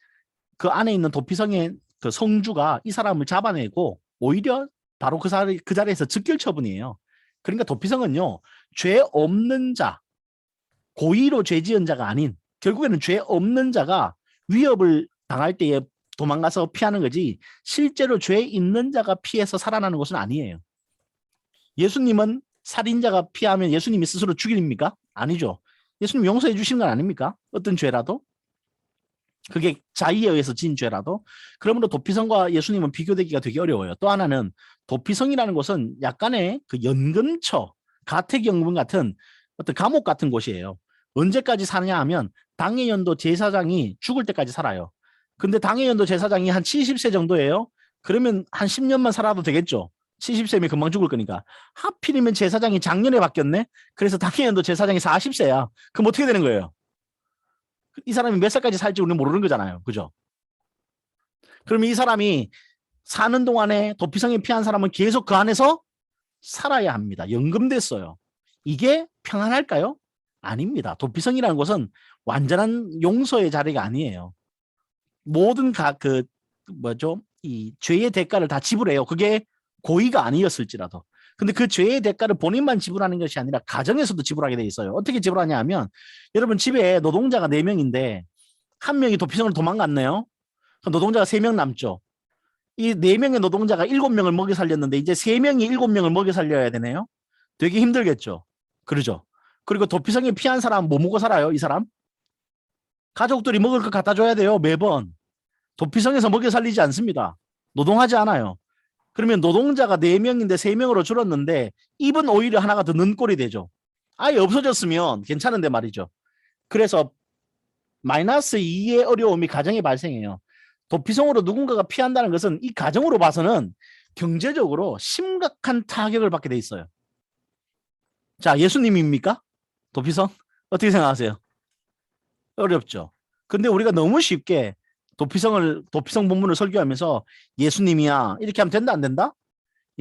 [SPEAKER 1] 그 안에 있는 도피성의 그 성주가 이 사람을 잡아내고 오히려 바로 그 자리에서 즉결 처분이에요. 그러니까 도피성은요, 죄 없는 자, 고의로 죄 지은 자가 아닌, 결국에는 죄 없는 자가 위협을 당할 때에 도망가서 피하는 거지, 실제로 죄 있는 자가 피해서 살아나는 것은 아니에요. 예수님은 살인자가 피하면 예수님이 스스로 죽입니까? 아니죠. 예수님 용서해 주시는 건 아닙니까? 어떤 죄라도. 그게 자의에 의해서 진 죄라도. 그러므로 도피성과 예수님은 비교되기가 되게 어려워요. 또 하나는 도피성이라는 곳은 약간의 그 연금처, 가택연금 같은 어떤 감옥 같은 곳이에요. 언제까지 사냐 하면 당해연도 제사장이 죽을 때까지 살아요. 근데 당해연도 제사장이 한 70세 정도예요. 그러면 한 10년만 살아도 되겠죠. 70세면 금방 죽을 거니까. 하필이면 제사장이 작년에 바뀌었네. 그래서 당해연도 제사장이 40세야. 그럼 어떻게 되는 거예요? 이 사람이 몇 살까지 살지 우리는 모르는 거잖아요. 그죠? 그러면 이 사람이 사는 동안에 도피성에 피한 사람은 계속 그 안에서 살아야 합니다. 연금됐어요. 이게 평안할까요? 아닙니다. 도피성이라는 곳은 완전한 용서의 자리가 아니에요. 모든 이 죄의 대가를 다 지불해요. 그게 고의가 아니었을지라도. 근데 그 죄의 대가를 본인만 지불하는 것이 아니라 가정에서도 지불하게 돼 있어요. 어떻게 지불하냐 하면 여러분 집에 노동자가 4명인데 한 명이 도피성을 도망갔네요. 그럼 노동자가 3명 남죠. 이 4명의 노동자가 7명을 먹여 살렸는데 이제 3명이 7명을 먹여 살려야 되네요. 되게 힘들겠죠. 그러죠. 그리고 도피성에 피한 사람 뭐 먹고 살아요? 이 사람? 가족들이 먹을 거 갖다 줘야 돼요. 매번. 도피성에서 먹여 살리지 않습니다. 노동하지 않아요. 그러면 노동자가 4명인데 3명으로 줄었는데 입은 오히려 하나가 더 는 꼴이 되죠. 아예 없어졌으면 괜찮은데 말이죠. 그래서 마이너스 2의 어려움이 가정에 발생해요. 도피성으로 누군가가 피한다는 것은 이 가정으로 봐서는 경제적으로 심각한 타격을 받게 돼 있어요. 자, 예수님입니까? 도피성? 어떻게 생각하세요? 어렵죠. 근데 우리가 너무 쉽게 도피성 본문을 설교하면서 예수님이야 이렇게 하면 된다 안 된다?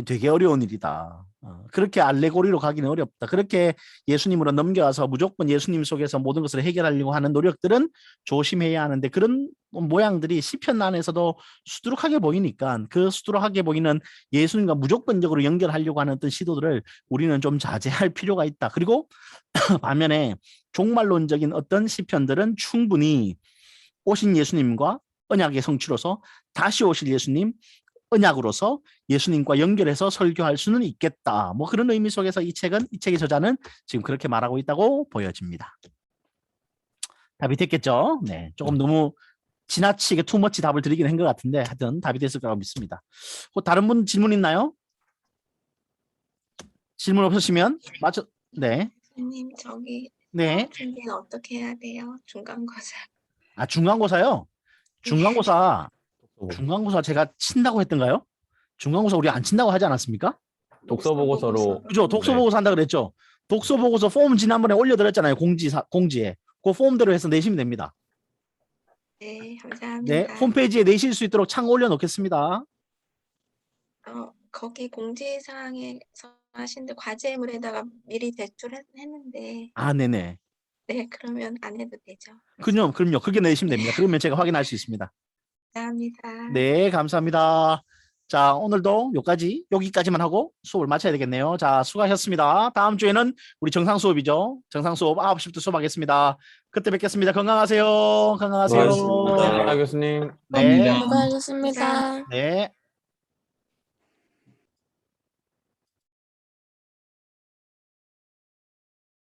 [SPEAKER 1] 되게 어려운 일이다. 그렇게 알레고리로 가기는 어렵다. 그렇게 예수님으로 넘겨와서 무조건 예수님 속에서 모든 것을 해결하려고 하는 노력들은 조심해야 하는데 그런 모양들이 시편 안에서도 수두룩하게 보이니까 그 수두룩하게 보이는 예수님과 무조건적으로 연결하려고 하는 어떤 시도들을 우리는 좀 자제할 필요가 있다. 그리고 반면에 종말론적인 어떤 시편들은 충분히 오신 예수님과 언약의 성취로서 다시 오실 예수님, 언약으로서 예수님과 연결해서 설교할 수는 있겠다. 뭐 그런 의미 속에서 이 책의 저자는 지금 그렇게 말하고 있다고 보여집니다. 답이 됐겠죠? 네, 조금 너무 지나치게 투머치 답을 드리긴 한 것 같은데 하여튼 답이 됐을 거라고 믿습니다. 다른 분 질문 있나요? 질문 없으시면 맞죠? 네.
[SPEAKER 4] 선생님 저기
[SPEAKER 1] 네.
[SPEAKER 4] 준비는 어떻게 해야 돼요? 중간고사.
[SPEAKER 1] 아, 중간고사요? 중간고사 제가 친다고 했던가요? 중간고사 우리 안 친다고 하지 않았습니까?
[SPEAKER 3] 독서 보고서로.
[SPEAKER 1] 그죠? 독서 보고서 한다 그랬죠? 독서 보고서 폼 지난번에 올려드렸잖아요. 공지에. 그 폼대로 해서 내시면 됩니다.
[SPEAKER 4] 네, 감사합니다.
[SPEAKER 1] 네, 홈페이지에 내실 수 있도록 창 올려놓겠습니다.
[SPEAKER 4] 거기 공지사항에서 하신데 과제물에다가 미리 제출했는데
[SPEAKER 1] 아, 네네.
[SPEAKER 4] 네, 그러면 안 해도 되죠?
[SPEAKER 1] 그럼요. 그게 내시면 됩니다. 그러면 제가 확인할 수 있습니다.
[SPEAKER 4] 감사합니다.
[SPEAKER 1] 네, 감사합니다. 자, 오늘도 여기까지만 하고 수업을 마쳐야 되겠네요. 자, 수고하셨습니다. 다음 주에는 우리 정상 수업이죠. 정상 수업 9시부터 수업하겠습니다. 그때 뵙겠습니다. 건강하세요.
[SPEAKER 3] 수고하셨습니다, 교수님.
[SPEAKER 1] 네.
[SPEAKER 5] 수고하셨습니다.
[SPEAKER 1] 네.